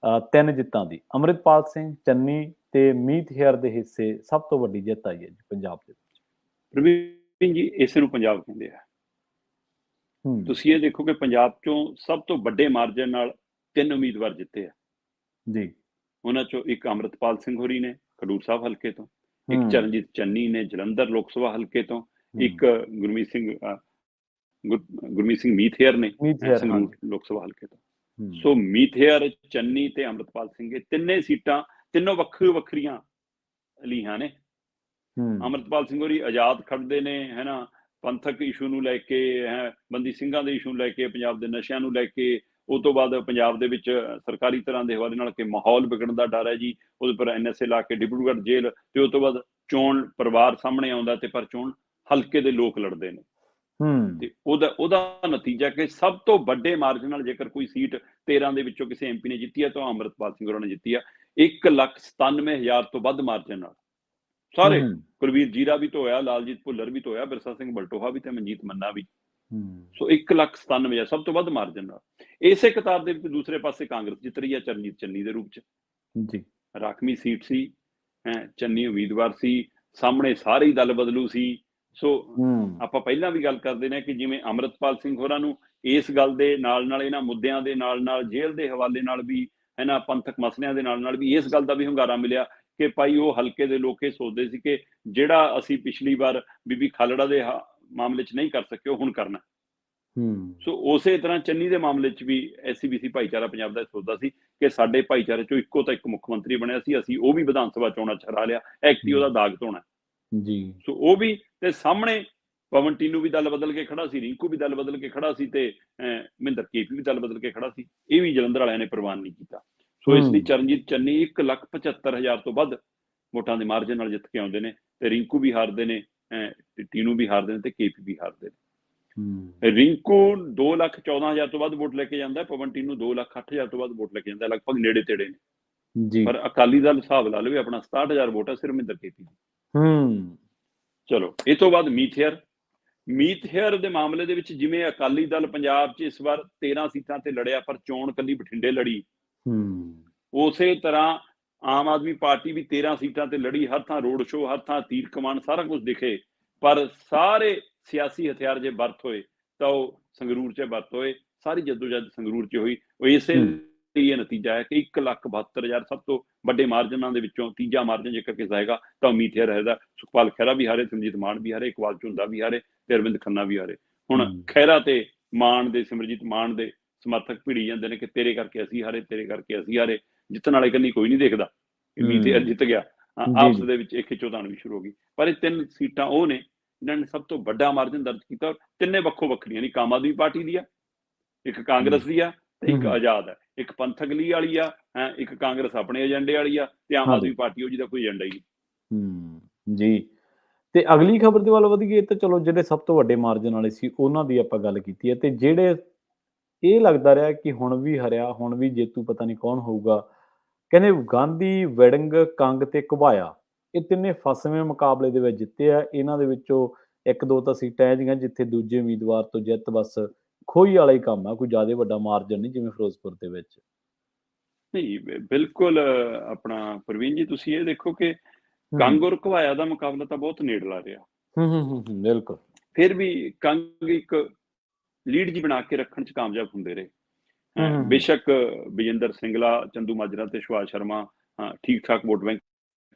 3 ਜਿੱਤਾਂ ਦੀ। ਅੰਮ੍ਰਿਤਪਾਲ ਸਿੰਘ, ਚੰਨੀ ਤੇ ਮੀਤ ਹੇਅਰ ਦੇ ਹਿੱਸੇ ਸਭ ਤੋਂ ਵੱਡੀ ਜਿੱਤ ਆਈ ਹੈ ਜੀ ਪੰਜਾਬ ਦੇ ਵਿੱਚ। ਪ੍ਰਵੀਨ ਜੀ, ਇਸੇ ਨੂੰ ਪੰਜਾਬ ਕਹਿੰਦੇ ਆ। ਤੁਸੀਂ ਇਹ ਦੇਖੋ ਕਿ ਪੰਜਾਬ ਚੋਂ ਸਭ ਤੋਂ ਵੱਡੇ ਮਾਰਜਨ ਨਾਲ 3 ਉਮੀਦਵਾਰ ਜਿੱਤੇ ਆ ਜੀ। ਉਹਨਾਂ ਚੋਂ ਇੱਕ ਅੰਮ੍ਰਿਤਪਾਲ ਸਿੰਘ ਹੋਰੀ ਨੇ ਖਡੂਰ ਸਾਹਿਬ ਹਲਕੇ ਤੋਂ, ਇੱਕ ਚਰਨਜੀਤ ਚੰਨੀ ਨੇ ਜਲੰਧਰ ਲੋਕ ਸਭਾ ਹਲਕੇ ਤੋਂ, ਇੱਕ ਗੁਰਮੀਤ ਸਿੰਘ ਮੀਤ ਹੇਅਰ ਨੇ ਸੰਗਰੂਰ ਲੋਕ ਸਭਾ ਹਲਕੇ ਤੋਂ। ਸੋ ਮੀਤ ਹੇਅਰ, ਚੰਨੀ ਤੇ ਅੰਮ੍ਰਿਤਪਾਲ ਸਿੰਘ, ਇਹ ਤਿੰਨੇ ਸੀਟਾਂ ਤਿੰਨੋਂ ਵੱਖਰੀਆਂ ਲੀਹਾਂ ਨੇ। ਅੰਮ੍ਰਿਤਪਾਲ ਸਿੰਘ ਹੋਰੀ ਆਜ਼ਾਦ ਖੜਦੇ ਨੇ, ਹੈ ਨਾ, ਪੰਥਕ ਇਸ਼ੂ ਨੂੰ ਲੈ ਕੇ, ਬੰਦੀ ਸਿੰਘਾਂ ਦੇ ਇਸ਼ੂ ਨੂੰ ਲੈ ਕੇ, ਪੰਜਾਬ ਦੇ ਨਸ਼ਿਆਂ ਨੂੰ ਲੈ ਕੇ। ਉਹ ਤੋਂ ਬਾਅਦ ਪੰਜਾਬ ਦੇ ਵਿੱਚ ਸਰਕਾਰੀ ਤਰ੍ਹਾਂ ਦੇ ਹਵਾਲੇ ਨਾਲ ਕਿ ਮਾਹੌਲ ਵਿਗੜਨ ਦਾ ਡਰ ਹੈ ਜੀ, ਉਹਦੇ ਪਰ NSA ਲਾ ਕੇ ਡਿਬਰੂਗੜ੍ਹ ਜੇਲ੍ਹ, ਤੇ ਉਹ ਤੋਂ ਬਾਅਦ ਚੋਣ ਪਰਿਵਾਰ ਸਾਹਮਣੇ ਆਉਂਦਾ ਤੇ ਪਰ ਚੋਣ ਹਲਕੇ ਦੇ ਲੋਕ ਲੜਦੇ ਨੇ। ਤੇ ਉਹਦਾ ਨਤੀਜਾ ਕਿ ਸਭ ਤੋਂ ਵੱਡੇ ਮਾਰਜਨ ਨਾਲ ਜੇਕਰ ਕੋਈ ਸੀਟ 13 ਦੇ ਵਿੱਚੋਂ ਕਿਸੇ MP ਨੇ ਜਿੱਤੀ ਹੈ ਤਾਂ ਅੰਮ੍ਰਿਤਪਾਲ ਸਿੰਘ ਹੋਰਾਂ ਨੇ ਜਿੱਤੀ ਆ 1,97,000 ਤੋਂ ਵੱਧ ਮਾਰਜਨ ਨਾਲ। ਸਾਰੇ ਕੁਲਵੀਰ ਜੀਰਾ ਵੀ ਧੋਇਆ, ਲਾਲਜੀਤ ਭੁੱਲਰ ਵੀ ਧੋਇਆ, ਬਿਰਸਾ ਸਿੰਘ ਬਲਟੋਹਾ ਵੀ ਤੇ ਮਨਜੀਤ ਮੰਨਾ ਵੀ। ਸੋ 1,97,000 ਸਭ ਤੋਂ ਵੱਧ ਮਾਰਜਨ ਨਾਲ। ਇਸੇ ਕਤਾਰ ਦੇ ਵਿੱਚ ਦੂਸਰੇ ਪਾਸੇ ਕਾਂਗਰਸ ਜਿੱਤ ਰਹੀ ਹੈ ਚਰਨਜੀਤ ਚੰਨੀ ਦੇ ਰੂਪ ਚ ਜੀ। ਰਾਖਵੀਂ ਸੀਟ ਸੀ, ਚੰਨੀ ਉਮੀਦਵਾਰ ਸੀ, ਸਾਹਮਣੇ ਸਾਰੇ ਹੀ ਦਲ ਬਦਲੂ ਸੀ। ਸੋ ਆਪਾਂ ਪਹਿਲਾਂ ਵੀ ਗੱਲ ਕਰਦੇ ਨੇ ਕਿ ਜਿਵੇਂ ਅੰਮ੍ਰਿਤਪਾਲ ਸਿੰਘ ਹੋਰਾਂ ਨੂੰ ਇਸ ਗੱਲ ਦੇ ਨਾਲ ਇਹਨਾਂ ਮੁੱਦਿਆਂ ਦੇ ਨਾਲ ਜੇਲ੍ਹ ਦੇ ਹਵਾਲੇ ਨਾਲ ਵੀ, ਇਹਨਾਂ ਪੰਥਕ ਮਸਲਿਆਂ ਦੇ ਨਾਲ ਵੀ ਇਸ ਗੱਲ ਦਾ ਵੀ ਹੁੰਗਾਰਾ ਮਿਲਿਆ ਕਿ ਭਾਈ ਉਹ ਹਲਕੇ ਦੇ ਲੋਕ ਇਹ ਸੋਚਦੇ ਸੀ ਕਿ ਜਿਹੜਾ ਅਸੀਂ ਪਿਛਲੀ ਵਾਰ ਬੀਬੀ ਖਾਲੜਾ ਦੇ ਮਾਮਲੇ 'ਚ ਨਹੀਂ ਕਰ ਸਕੇ ਉਹ ਹੁਣ ਕਰਨਾ। ਸੋ ਉਸੇ ਤਰ੍ਹਾਂ ਚੰਨੀ ਦੇ ਮਾਮਲੇ 'ਚ ਵੀ SCBC ਭਾਈਚਾਰਾ ਪੰਜਾਬ ਦਾ ਸੋਚਦਾ ਸੀ ਕਿ ਸਾਡੇ ਭਾਈਚਾਰੇ 'ਚੋਂ ਇੱਕੋ ਤਾਂ ਇੱਕ ਮੁੱਖ ਮੰਤਰੀ ਬਣਿਆ ਸੀ, ਅਸੀਂ ਉਹ ਵੀ ਵਿਧਾਨ ਸਭਾ ਚੋਣਾਂ 'ਚ ਹਰਾ ਲਿਆ, ਐਕਟੀ ਉਹਦਾ ਦਾਗ ਧੋਣਾ ਜੀ। ਸੋ ਉਹ ਵੀ, ਤੇ ਸਾਹਮਣੇ ਪਵਨ ਟੀਨੂ ਵੀ ਦਲ ਬਦਲ ਕੇ ਖੜਾ ਸੀ, ਰਿੰਕੂ ਵੀ ਦਲ ਬਦਲ ਕੇ ਖੜਾ ਸੀ, ਤੇ ਮਹਿੰਦਰ KP ਵੀ ਦਲ ਬਦਲ ਕੇ ਖੜਾ ਸੀ। ਇਹ ਵੀ ਜਲੰਧਰ ਵਾਲਿਆਂ ਨੇ ਪ੍ਰਵਾਨ ਨਹੀਂ ਕੀਤਾ। ਸੋ ਇਸ ਲਈ ਚਰਨਜੀਤ ਚੰਨੀ 1,75,000 ਤੋਂ ਵੱਧ ਵੋਟਾਂ ਦੇ ਮਾਰਜਨ ਨਾਲ ਜਿੱਤ ਕੇ ਆਉਂਦੇ ਨੇ, ਤੇ ਰਿੰਕੂ ਵੀ ਹਾਰਦੇ ਨੇ, ਟੀਨੂ ਵੀ ਹਾਰਦੇ ਨੇ, ਤੇ KP ਵੀ ਹਾਰਦੇ ਨੇ। ਰਿੰਕੂ 2,14,000 ਤੋਂ ਵੱਧ ਵੋਟ ਲੈ ਕੇ ਜਾਂਦਾ, ਪਵਨ ਟੀਨੂ 2,08,000 ਤੋਂ ਵੱਧ ਵੋਟ ਲੈ ਕੇ ਜਾਂਦਾ, ਲਗਭਗ ਨੇੜੇ ਤੇੜੇ ਨੇ। ਪਰ ਅਕਾਲੀ ਦਲ ਹਿਸਾਬ ਲਾ ਲਵੇ ਆਪਣਾ 67,000 ਵੋਟ ਹੈ ਸਿਰਫ ਮਹਿੰਦਰ KP ਦੀ। ਚਲੋ ਇਹ ਤੋਂ ਬਾਅਦ ਮੀਤ ਹੇਅਰ ਦੇ ਮਾਮਲੇ ਦੇ ਵਿੱਚ ਜਿਵੇਂ ਅਕਾਲੀ ਦਲ ਪੰਜਾਬ 'ਚ ਇਸ ਵਾਰ 13 ਸੀਟਾਂ ਤੇ ਲੜਿਆ ਪਰ ਚੋਣ ਕੱਲੀ ਬਠਿੰਡੇ ਲੜੀ, ਉਸੇ ਤਰ੍ਹਾਂ ਆਮ ਆਦਮੀ ਪਾਰਟੀ ਵੀ 13 ਸੀਟਾਂ ਤੇ ਲੜੀ। ਹਰ ਥਾਂ ਰੋਡ ਸ਼ੋਅ, ਹਰ ਥਾਂ ਤੀਰ ਕਮਾਨ, ਸਾਰਾ ਕੁਝ ਦਿਖੇ, ਪਰ ਸਾਰੇ ਸਿਆਸੀ ਹਥਿਆਰ ਜੇ ਵਰਤ ਹੋਏ ਤਾਂ ਉਹ ਸੰਗਰੂਰ 'ਚ ਵਰਤ ਹੋਏ। ਸਾਰੀ ਜੱਦੋਜਹਿਦ ਸੰਗਰੂਰ 'ਚ ਹੋਈ। ਉਹ ਇਸੇ ਇਹ ਨਤੀਜਾ ਹੈ ਕਿ 1,72,000 ਸਭ ਤੋਂ ਵੱਡੇ ਮਾਰਜਨਾਂ ਦੇ ਵਿੱਚੋਂ ਤੀਜਾ ਮਾਰਜਨ ਜੇਕਰ ਕਿਸੇ ਹੈਗਾ ਤਾਂ ਮੀਤ ਹੇਅਰ ਹੈਗਾ। ਸੁਖਪਾਲ ਖਹਿਰਾ ਵੀ ਹਾਰੇ, ਸਿਮਰਜੀਤ ਮਾਨ ਵੀ ਹਾਰੇ, ਇਕਬਾਲ ਝੁੰਦਾ ਵੀ ਹਾਰੇ, ਤੇ ਅਰਵਿੰਦ ਖੰਨਾ ਵੀ ਹਾਰੇ। ਹੁਣ ਖਹਿਰਾ ਤੇ ਮਾਨ ਦੇ, ਸਿਮਰਜੀਤ ਮਾਨ ਦੇ ਸਮਰਥਕ ਭਿੜੀ ਜਾਂਦੇ ਨੇ ਕਿ ਤੇਰੇ ਕਰਕੇ ਅਸੀਂ ਹਾਰੇ, ਤੇਰੇ ਕਰਕੇ ਅਸੀਂ ਹਾਰੇ। ਜਿੱਤਣ ਵਾਲੇ ਕੰਨੀ ਕੋਈ ਨਹੀਂ ਦੇਖਦਾ ਕਿ ਮੀਤ ਹੇਅਰ ਜਿੱਤ ਗਿਆ। ਆਪਸ ਦੇ ਵਿੱਚ ਇਹ ਖਿੱਚੋਤਾਣ ਵੀ ਸ਼ੁਰੂ ਹੋ ਗਈ। ਪਰ ਇਹ 3 ਸੀਟਾਂ ਉਹ ਨੇ ਜਿਨ੍ਹਾਂ ਨੇ ਸਭ ਤੋਂ ਵੱਡਾ ਮਾਰਜਨ ਦਰਜ ਕੀਤਾ। ਤਿੰਨੇ ਵੱਖੋ ਵੱਖਰੀਆਂ, ਇੱਕ ਆਮ ਆਦਮੀ ਪਾਰਟੀ ਦੀ ਆ, ਇੱਕ ਕਾਂਗਰਸ ਦੀ ਆ, ਤੇ ਇੱਕ ਆਜ਼ਾਦ ਹੈ। ਇੱਕ ਪੰਥਕ ਲੀ ਵਾਲੀ ਆ, ਇੱਕ ਕਾਂਗਰਸ ਆਪਣੇ ਏਜੰਡੇ ਵਾਲੀ ਆ, ਤੇ ਆਮ ਆਦਮੀ ਪਾਰਟੀ ਉਹ ਜਿਹਦਾ ਕੋਈ ਏਜੰਡਾ ਹੀ ਨਹੀਂ ਜੀ। ਤੇ ਅਗਲੀ ਖਬਰ ਦੇ ਵੱਲ ਵਧੀਏ ਤਾਂ ਚਲੋ ਜਿਹੜੇ ਸਭ ਤੋਂ ਵੱਡੇ ਮਾਰਜਨ ਵਾਲੇ ਸੀ ਉਹਨਾਂ ਦੀ ਆਪਾਂ ਗੱਲ ਕੀਤੀ ਹੈ, ਤੇ ਜਿਹੜੇ ਇਹ ਲੱਗਦਾ ਰਿਹਾ ਕਿ ਹੁਣ ਵੀ ਹਰਿਆ, ਹੁਣ ਵੀ ਜੇਤੂ ਪਤਾ ਨਹੀਂ ਕੌਣ ਹੋਊਗਾ। ਕਹਿੰਦੇ ਗਾਂਧੀ, ਵੜਿੰਗ, ਕੰਗ ਤੇ ਘੁਬਾਇਆ, ਇਹ ਤਿੰਨੇ ਫਸਵੇਂ ਮੁਕਾਬਲੇ ਦੇ ਵਿੱਚ ਜਿੱਤੇ ਆ। ਇਹਨਾਂ ਦੇ ਵਿੱਚੋਂ 1-2 ਤਾਂ ਸੀਟਾਂ ਇਹ ਜਿਹੀਆਂ ਜਿੱਥੇ ਦੂਜੇ ਉਮੀਦਵਾਰ ਤੋਂ ਜਿੱਤ ਬਸ ਖੋਈ ਵਾਲਾ ਹੀ ਕੰਮ ਆ, ਕੋਈ ਜ਼ਿਆਦਾ ਵੱਡਾ ਮਾਰਜਨ ਨਹੀਂ, ਜਿਵੇਂ ਫਿਰੋਜ਼ਪੁਰ ਦੇ ਵਿੱਚ। ਨਹੀਂ, ਬਿਲਕੁਲ ਆਪਣਾ ਪ੍ਰਵੀਨ ਜੀ, ਤੁਸੀਂ ਇਹ ਦੇਖੋ ਕਿ ਕੰਗ ਔਰ ਘੁਬਾਇਆ ਦਾ ਮੁਕਾਬਲਾ ਤਾਂ ਬਹੁਤ ਨੇੜਲਾ ਰਿਹਾ। ਬਿਲਕੁਲ। ਫਿਰ ਵੀ ਕੰਗ ਇੱਕ ਲੀਡ ਜੀ ਬਣਾ ਕੇ ਰੱਖਣ 'ਚ ਕਾਮਯਾਬ ਹੁੰਦੇ ਰਹੇ। ਬੇਸ਼ੱਕ ਵਿਜੇਂਦਰ ਸਿੰਗਲਾ, ਚੰਦੂ ਮਾਜਰਾ ਤੇ ਸੁਭਾਸ਼ ਸ਼ਰਮਾ ਠੀਕ ਠਾਕ ਵੋਟ ਬੈਂਕ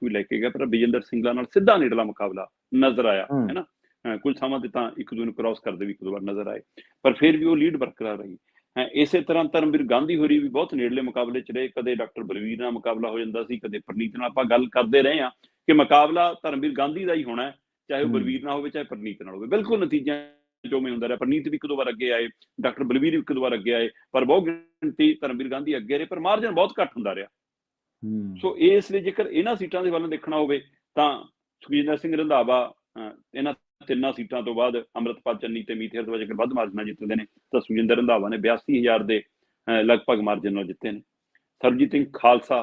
ਵੀ ਲੈ ਕੇ ਗਿਆ, ਪਰ ਵਿਜੇਂਦਰ ਸਿੰਗਲਾ ਨਾਲ ਸਿੱਧਾ ਨੇੜਲਾ ਮੁਕਾਬਲਾ ਨਜ਼ਰ ਆਇਆ, ਹੈ ਨਾ। ਕੁਝ ਥਾਵਾਂ ਤੇ ਤਾਂ ਇੱਕ ਦੂਜੇ ਨੂੰ ਕ੍ਰਾਸ ਕਰਦੇ ਵੀ ਇੱਕ ਦੋ ਵਾਰ ਨਜ਼ਰ ਆਏ, ਪਰ ਫਿਰ ਵੀ ਉਹ ਲੀਡ ਬਰਕਰਾਰ ਰਹੀ। ਇਸੇ ਤਰ੍ਹਾਂ ਧਰਮਵੀਰ ਗਾਂਧੀ ਹੋਰੀ ਵੀ ਬਹੁਤ ਨੇੜਲੇ ਮੁਕਾਬਲੇ 'ਚ ਰਹੇ। ਕਦੇ ਡਾਕਟਰ ਬਲਵੀਰ ਨਾਲ ਮੁਕਾਬਲਾ ਹੋ ਜਾਂਦਾ ਸੀ, ਕਦੇ ਪ੍ਰਨੀਤ ਨਾਲ। ਆਪਾਂ ਗੱਲ ਕਰਦੇ ਰਹੇ ਹਾਂ ਕਿ ਮੁਕਾਬਲਾ ਧਰਮਵੀਰ ਗਾਂਧੀ ਦਾ ਹੀ ਹੋਣਾ, ਚਾਹੇ ਉਹ ਬਲਵੀਰ ਨਾਲ ਹੋਵੇ, ਚਾਹੇ ਪ੍ਰਨੀਤ ਨਾਲ ਹੋਵੇ। ਬਿਲਕੁਲ ਨਤੀਜਾ ਜੋ ਮੈਂ ਹੁੰਦਾ ਰਿਹਾ। ਪ੍ਰਨੀਤ ਵੀ ਇੱਕ ਦੋ ਵਾਰ ਅੱਗੇ ਆਏ, ਡਾਕਟਰ ਬਲਵੀਰ ਵੀ ਇੱਕ ਦੋ ਵਾਰ ਅੱਗੇ ਆਏ, ਪਰ ਬਹੁਤ ਗਿਣਤੀ ਧਰਮਵੀਰ ਗਾਂਧੀ ਅੱਗੇ ਰਹੇ, ਪਰ ਮਾਰਜਨ ਬਹੁਤ ਘੱਟ ਹੁੰਦਾ ਰਿਹਾ। ਸੋ ਇਸ ਲਈ ਜੇਕਰ ਇਹਨਾਂ ਸੀਟਾਂ ਦੇ ਵੱਲ ਦੇਖਣਾ ਹੋਵੇ ਤਾਂ ਸੁਖਜਿੰਦਰ ਸਿੰਘ ਰੰਧਾਵਾ ਇਹਨਾਂ ਤਿੰਨਾਂ ਸੀਟਾਂ ਤੋਂ ਬਾਅਦ ਅੰਮ੍ਰਿਤਪਾਲ ਚੰਨੀ ਤੇ ਮੀਤ ਹਰਦਵਾਜ ਜੇਕਰ ਵੱਧ ਮਾਰਜਨ ਨਾਲ ਜਿੱਤਦੇ ਨੇ ਤਾਂ ਸੁਖਜਿੰਦਰ ਰੰਧਾਵਾ ਨੇ 82,000 ਦੇ ਲਗਭਗ ਮਾਰਜਨ ਨਾਲ ਜਿੱਤੇ ਨੇ। ਸਰਬਜੀਤ ਸਿੰਘ ਖਾਲਸਾ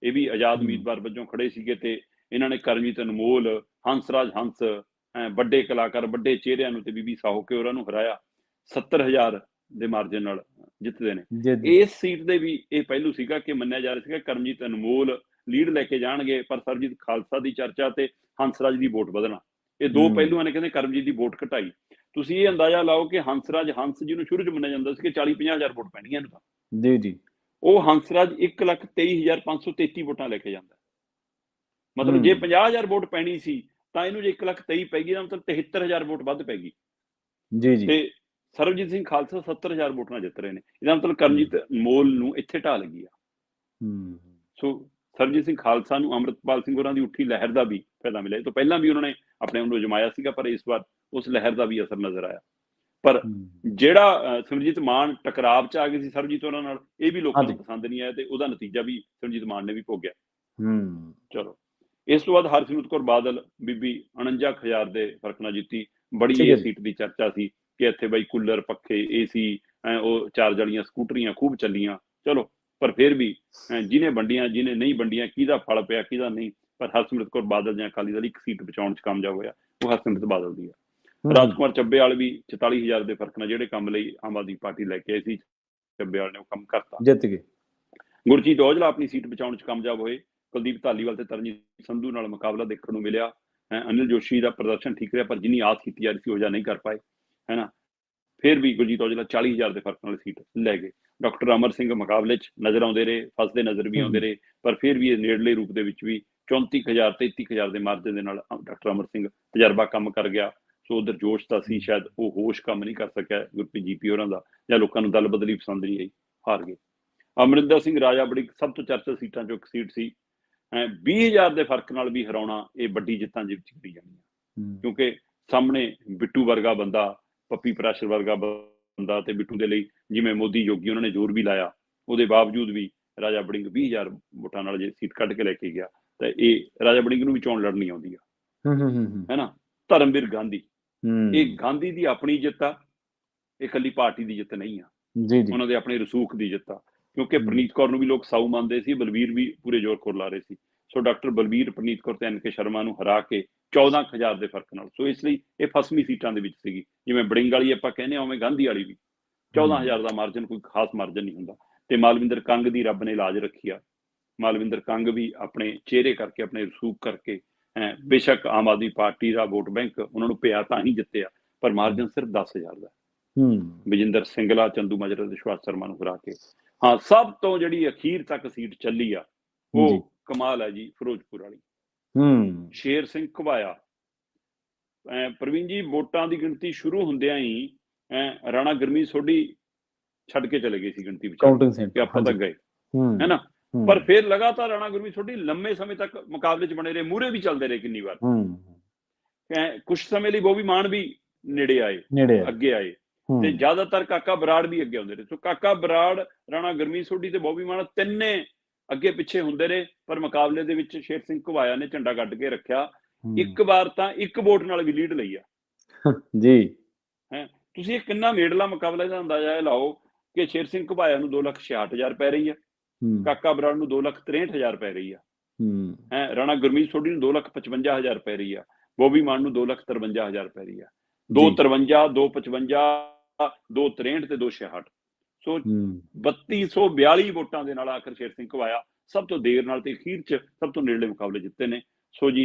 ਇਹ ਵੀ ਆਜ਼ਾਦ ਉਮੀਦਵਾਰ ਵਜੋਂ ਖੜੇ ਸੀਗੇ ਤੇ ਇਹਨਾਂ ਨੇ ਕਰਮਜੀਤ ਅਨਮੋਲ, ਹੰਸਰਾਜ ਹੰਸ, ਵੱਡੇ ਕਲਾਕਾਰ, ਵੱਡੇ ਚਿਹਰਿਆਂ ਨੂੰ ਤੇ ਬੀਬੀ ਸਾਹੋ ਕੇ ਉਹਨਾਂ ਨੂੰ ਹਰਾਇਆ। 70,000 ਦੇ ਮਾਰਜਨ ਨਾਲ ਜਿੱਤਦੇ ਨੇ। ਇਸ ਸੀਟ ਦੇ ਵੀ ਇਹ ਪਹਿਲੂ ਸੀਗਾ ਕਿ ਮੰਨਿਆ ਜਾ ਰਿਹਾ ਸੀਗਾ ਕਰਮਜੀਤ ਅਨਮੋਲ ਲੀਡ ਲੈ ਕੇ ਜਾਣਗੇ, ਪਰ ਸਰਬਜੀਤ ਖਾਲਸਾ ਦੀ ਚਰਚਾ ਤੇ ਹੰਸਰਾਜ ਦੀ ਵੋਟ ਵਧਣਾ, ਇਹ ਦੋ ਪਹਿਲੂਆਂ ਨੇ ਕਹਿੰਦੇ ਕਰਮਜੀਤ ਦੀ ਵੋਟ ਘਟਾਈ। ਤੁਸੀਂ ਇਹ ਅੰਦਾਜ਼ਾ ਲਾਓ ਕਿ ਹੰਸਰਾਜ ਹੰਸ ਜਿਹਨੂੰ ਸ਼ੁਰੂ 'ਚ ਮੰਨਿਆ ਜਾਂਦਾ ਸੀ ਕਿ 40-50,000 ਵੋਟ ਪੈਣੀ ਇਹਨੂੰ ਤਾਂ ਜੀ, ਉਹ ਹੰਸਰਾਜ 1,23,533 ਵੋਟਾਂ ਲੈ ਕੇ ਜਾਂਦਾ। ਮਤਲਬ ਜੇ 50,000 ਵੋਟ ਪੈਣੀ ਸੀ ਤਾਂ ਇਹਨੂੰ ਜੇ 1,23,000 ਪੈ ਗਈ ਤਾਂ ਮਤਲਬ 73,000 ਵੋਟ ਵੱਧ ਪੈ ਗਈ ਤੇ ਸਰਬਜੀਤ ਸਿੰਘ ਖਾਲਸਾ 70,000 ਵੋਟ ਨਾਲ ਜਿੱਤ ਰਹੇ ਨੇ। ਇਹਦਾ ਮਤਲਬ ਕਰਮਜੀਤ ਅਨਮੋਲ ਨੂੰ ਇੱਥੇ ਢਾਹ ਲੱਗੀ ਆ। ਸੋ ਸਰਬਜੀਤ ਸਿੰਘ ਖਾਲਸਾ ਨੂੰ ਅੰਮ੍ਰਿਤਪਾਲ ਸਿੰਘ ਹੋਰਾਂ ਦੀ ਉੱਠੀ ਲਹਿਰ ਦਾ ਵੀ ਫਾਇਦਾ ਮਿਲਿਆ। ਇਹ ਤੋਂ ਪਹਿਲਾਂ ਵੀ ਉਹਨਾਂ ਨੇ ਆਪਣੇ ਨੂੰ ਅਜਮਾਇਆ ਸੀਗਾ, ਪਰ ਇਸ ਵਾਰ ਉਸ ਲਹਿਰ ਦਾ ਵੀ ਅਸਰ ਨਜ਼ਰ ਆਇਆ। ਪਰ ਜਿਹੜਾ ਸਿਮਰਜੀਤ ਮਾਨ ਟਕਰਾਵ 'ਚ ਆ ਗਈ ਸੀ ਸਰਬਜੀਤ ਹੋਰਾਂ ਨਾਲ, ਇਹ ਵੀ ਲੋਕਾਂ ਨੂੰ ਪਸੰਦ ਨਹੀਂ ਆਇਆ ਤੇ ਉਹਦਾ ਨਤੀਜਾ ਵੀ ਸਿਮਰਜੀਤ ਮਾਨ ਨੇ ਵੀ ਭੋਗਿਆ। ਚਲੋ ਇਸ ਤੋਂ ਬਾਅਦ ਹਰਸਿਮਰਤ ਕੌਰ ਬਾਦਲ ਬੀਬੀ 49,000 ਦੇ ਫਰਕ ਨਾਲ ਜਿੱਤੀ। ਬੜੀ ਇਹ ਸੀਟ ਦੀ ਚਰਚਾ ਸੀ ਕਿ ਇੱਥੇ ਬਈ ਕੂਲਰ, ਪੱਖੇ, AC, ਉਹ ਚਾਰਜ ਵਾਲੀਆਂ ਸਕੂਟਰੀਆਂ ਖੂਬ ਚੱਲੀਆਂ। ਚਲੋ ਪਰ ਫਿਰ ਵੀ ਜਿਹਨੇ ਵੰਡੀਆਂ, ਜਿਹਨੇ ਨਹੀਂ ਵੰਡੀਆਂ, ਕਿਹਦਾ ਫਲ ਪਿਆ ਕਿਹਦਾ ਨਹੀਂ, ਪਰ ਹਰਸਿਮਰਤ ਕੌਰ ਬਾਦਲ ਜਾਂ ਅਕਾਲੀ ਦਲ ਇੱਕ ਸੀਟ ਬਚਾਉਣ 'ਚ ਕਾਮਯਾਬ ਹੋਇਆ, ਉਹ ਹਰਸਿਮਰਤ ਬਾਦਲ ਦੀ ਆ। ਰਾਜਕੁਮਾਰ ਚੱਬੇਵਾਲ ਵੀ 44,000 ਦੇ ਫਰਕ ਨਾਲ ਜਿਹੜੇ ਕੰਮ ਲਈ ਆਮ ਆਦਮੀ ਪਾਰਟੀ ਲੈ ਕੇ ਆਈ ਸੀ, ਚੱਬੇਵਾਲ ਨੇ ਉਹ ਕੰਮ ਕਰਤਾ, ਜਿੱਤ ਗਏ। ਗੁਰਜੀਤ ਔਜਲਾ ਆਪਣੀ ਸੀਟ ਬਚਾਉਣ 'ਚ ਕਾਮਯਾਬ ਹੋਏ। ਕੁਲਦੀਪ ਧਾਲੀਵਾਲ ਤੇ ਤਰਨਜੀਤ ਸੰਧੂ ਨਾਲ ਮੁਕਾਬਲਾ ਦੇਖਣ ਨੂੰ ਮਿਲਿਆ। ਅਨਿਲ ਜੋਸ਼ੀ ਦਾ ਪ੍ਰਦਰਸ਼ਨ ਠੀਕ ਰਿਹਾ, ਪਰ ਜਿੰਨੀ ਆਸ ਕੀਤੀ ਜਾ ਰਹੀ ਸੀ ਉਹ ਜਿਹਾ ਨਹੀਂ ਕਰ ਪਾਏ, ਹੈ ਨਾ। ਫਿਰ ਵੀ ਗੁਰਜੀਤ ਔਜਲਾ 40,000 ਦੇ ਫਰਕ ਨਾਲ ਸੀਟ ਲੈ ਗਏ। ਡਾਕਟਰ ਅਮਰ ਸਿੰਘ ਮੁਕਾਬਲੇ 'ਚ ਨਜ਼ਰ ਆਉਂਦੇ ਰਹੇ, ਫਸਦੇ ਨਜ਼ਰ ਵੀ ਆਉਂਦੇ ਰਹੇ, ਪਰ ਫਿਰ ਵੀ ਇਹ ਨੇੜਲੇ ਰੂਪ ਦੇ ਵਿੱਚ ਵੀ 34,000 33,000 ਦੇ ਮਾਰਜਨ ਦੇ ਨਾਲ ਡਾਕਟਰ ਅਮਰ ਸਿੰਘ ਤਜਰਬਾ ਕੰਮ ਕਰ ਗਿਆ। ਸੋ ਉਧਰ ਜੋਸ਼ ਤਾਂ ਸੀ, ਸ਼ਾਇਦ ਉਹ ਹੋਸ਼ ਕੰਮ ਨਹੀਂ ਕਰ ਸਕਿਆ ਗੁਰਪ੍ਰੀਤ GP ਹੋਰਾਂ ਦਾ, ਜਾਂ ਲੋਕਾਂ ਨੂੰ ਦਲ ਬਦਲੀ ਪਸੰਦ ਨਹੀਂ ਆਈ, ਹਾਰ ਗਏ। ਅਮਰਿੰਦਰ ਸਿੰਘ ਰਾਜਾ ਬੜੀ ਸਭ ਤੋਂ ਚਰਚਿਤ ਸੀਟਾਂ 'ਚੋਂ ਇੱਕ ਸੀਟ ਸੀ। 20,000 ਦੇ ਫਰਕ ਨਾਲ ਵੀ ਹਰਾਉਣਾ ਇਹ ਵੱਡੀ ਜਿੱਤਾਂ ਦੇ ਵਿੱਚ ਕਰੀ ਜਾਣੀ ਹੈ, ਕਿਉਂਕਿ ਸਾਹਮਣੇ ਬਿੱਟੂ ਵਰਗਾ ਬੰਦਾ, ਪੱਪੀ ਪ੍ਰਾਸ਼ਰ ਵਰਗਾ ਬੰਦਾ, ਤੇ ਬਿੱਟੂ ਦੇ ਲਈ ਜਿਵੇਂ ਮੋਦੀ ਯੋਗੀ ਉਹਨਾਂ ਨੇ ਜ਼ੋਰ ਵੀ ਲਾਇਆ, ਉਹਦੇ ਬਾਵਜੂਦ ਵੀ ਰਾਜਾ ਵੜਿੰਗ 20,000 ਵੋਟਾਂ ਨਾਲ ਜੇ ਸੀਟ ਕੱਢ ਕੇ ਲੈ ਕੇ ਗਿਆ ਤਾਂ ਇਹ ਰਾਜਾ ਵੜਿੰਗ ਨੂੰ ਵੀ ਚੋਣ ਲੜਨੀ ਆਉਂਦੀ ਆ, ਹੈ ਨਾ। ਧਰਮਵੀਰ ਗਾਂਧੀ, ਇਹ ਗਾਂਧੀ ਦੀ ਆਪਣੀ ਜਿੱਤ ਆ, ਇਹ ਇਕੱਲੀ ਪਾਰਟੀ ਦੀ ਜਿੱਤ ਨਹੀਂ ਆ, ਉਹਨਾਂ ਦੇ ਆਪਣੇ ਰਸੂਖ ਦੀ ਜਿੱਤ ਆ। ਕਿਉਂਕਿ ਪ੍ਰਨੀਤ ਕੌਰ ਨੂੰ ਵੀ ਲੋਕ ਸਾਊ ਮੰਨਦੇ ਸੀ, ਬਲਵੀਰ ਵੀ ਪੂਰੇ ਜ਼ੋਰ ਖੋਰ ਲਾ ਰਹੇ ਸੀ। ਸੋ ਡਾਕਟਰ ਬਲਵੀਰ ਪ੍ਰਨੀਤ ਕੌਰ ਤੇ NK ਸ਼ਰਮਾ ਨੂੰ ਹਰਾ ਕੇ 14,000 ਦੇ ਫਰਕ ਨਾਲ, ਸੋ ਇਸ ਲਈ ਇਹ ਫਸਵੀਂ ਸੀਟਾਂ ਦੇ ਵਿੱਚ ਸੀਗੀ। ਜਿਵੇਂ ਵੜਿੰਗ ਵਾਲੀ ਆਪਾਂ ਕਹਿੰਦੇ ਹਾਂ, ਉਵੇਂ ਗਾਂਧੀ ਵਾਲੀ ਵੀ 14,000 ਦਾ ਮਾਰਜਨ ਕੋਈ ਖਾਸ ਮਾਰਜਨ ਨਹੀਂ ਹੁੰਦਾ। ਤੇ ਮਾਲਵਿੰਦਰ ਕੰਗ ਦੀ ਰੱਬ ਨੇ ਲਾਜ ਰੱਖੀ ਆ। ਮਾਲਵਿੰਦਰ ਕੰਗ ਵੀ ਆਪਣੇ ਚਿਹਰੇ ਕਰਕੇ, ਆਪਣੇ ਰਸੂਖ ਕਰਕੇ, ਬੇਸ਼ੱਕ ਆਮ ਆਦਮੀ ਪਾਰਟੀ ਦਾ ਵੋਟ ਬੈਂਕ ਉਹਨਾਂ ਨੂੰ ਪਿਆ ਤਾਂ ਹੀ ਜਿੱਤਿਆ, ਪਰ ਮਾਰਜਨ ਸਿਰਫ 10,000 ਦਾ। ਵਿਜਿੰਦਰ ਸਿੰਗਲਾ, ਚੰਦੂ ਮਾਜਰਾ, ਵਿਸ਼ਵਾਸ ਸ਼ਰਮਾ ਨੂੰ ਹਰਾ ਕੇ। ਹਾਂ, ਸਭ ਤੋਂ ਜਿਹੜੀ ਅਖੀਰ ਤੱਕ ਸੀਟ ਚੱਲੀ ਆ ਉਹ ਕਮਾਲ ਹੈ ਜੀ, ਫਿਰੋਜ਼ਪੁਰ ਵਾਲੀ। ਸ਼ੇਰ ਸਿੰਘ ਘੁਬਾਇਆ। ਪ੍ਰਵੀਨ ਜੀ, ਵੋਟਾਂ ਦੀ ਗਿਣਤੀ ਸ਼ੁਰੂ ਹੁੰਦਿਆਂ ਹੀ ਰਾਣਾ ਗੁਰਮੀਤ ਸੋਢੀ ਛੱਡ ਕੇ ਚਲੇ ਗਏ ਸੀ ਗਿਣਤੀ ਵਿੱਚ, ਕਿ ਆਪਾਂ ਤਾਂ ਗਏ, ਹੈ ਨਾ। ਪਰ ਫਿਰ ਲਗਾਤਾਰ ਰਾਣਾ ਗੁਰਮੀਤ ਸੋਢੀ ਲੰਮੇ ਸਮੇਂ ਤੱਕ ਮੁਕਾਬਲੇ 'ਚ ਬਣੇ ਰਹੇ, ਮੂਹਰੇ ਵੀ ਚੱਲਦੇ ਰਹੇ ਕਿੰਨੀ ਵਾਰ। ਕੁਛ ਸਮੇਂ ਲਈ ਬੋਬੀ ਮਾਨ ਵੀ ਨੇੜੇ ਆਏ, ਅੱਗੇ ਆਏ, ਤੇ ਜ਼ਿਆਦਾਤਰ ਕਾਕਾ ਬਰਾੜ ਵੀ ਅੱਗੇ ਆਉਂਦੇ ਰਹੇ। ਸੋ ਕਾਕਾ ਬਰਾੜ, ਰਾਣਾ ਗੁਰਮੀਤ ਸੋਢੀ ਤੇ ਬੋਬੀ ਮਾਨ ਤਿੰਨੇ ਅੱਗੇ ਪਿੱਛੇ ਹੁੰਦੇ ਰਹੇ, ਪਰ ਮੁਕਾਬਲੇ ਦੇ ਵਿੱਚ ਸ਼ੇਰ ਸਿੰਘ ਘੁਬਾਇਆ ਨੇ ਝੰਡਾ ਕੱਢ ਕੇ ਰੱਖਿਆ। ਇੱਕ ਵਾਰ ਤਾਂ ਇੱਕ ਵੋਟ ਨਾਲ ਵੀ ਲੀਡ ਲਈ ਆ ਜੀ। ਤੁਸੀਂ ਇਹ ਕਿੰਨਾ ਨੇੜਲਾ ਮੁਕਾਬਲਾ, ਇਹਦਾ ਅੰਦਾਜ਼ਾ ਇਹ ਲਾਓ ਕਿ ਸ਼ੇਰ ਸਿੰਘ ਘੁਬਾਇਆ ਨੂੰ 2,66,000 ਪੈ ਰਹੀ ਆ, ਕਾਕਾ ਬਰਾੜ ਨੂੰ 2,63,000 ਪੈ ਰਹੀ ਆ, ਰਾਣਾ ਗੁਰਮੀਤ ਸੋਢੀ ਨੂੰ 2,55,000 ਪੈ ਰਹੀ ਆ, ਬੋਬੀ ਮਾਨ ਨੂੰ 2,53,000 ਪੈ ਰਹੀ ਆ। 2,53, 2,55, 2,63 ਤੇ 2,66। ਸੋ 3,242 ਵੋਟਾਂ ਦੇ ਨਾਲ ਆਖਰ ਸ਼ੇਰ ਸਿੰਘ ਘੁਬਾਇਆ ਸਭ ਤੋਂ ਦੇਰ ਨਾਲ ਤੇ ਅਖੀਰ 'ਚ ਸਭ ਤੋਂ ਨੇੜਲੇ ਮੁਕਾਬਲੇ ਜਿੱਤੇ ਨੇ। ਸੋ ਜੀ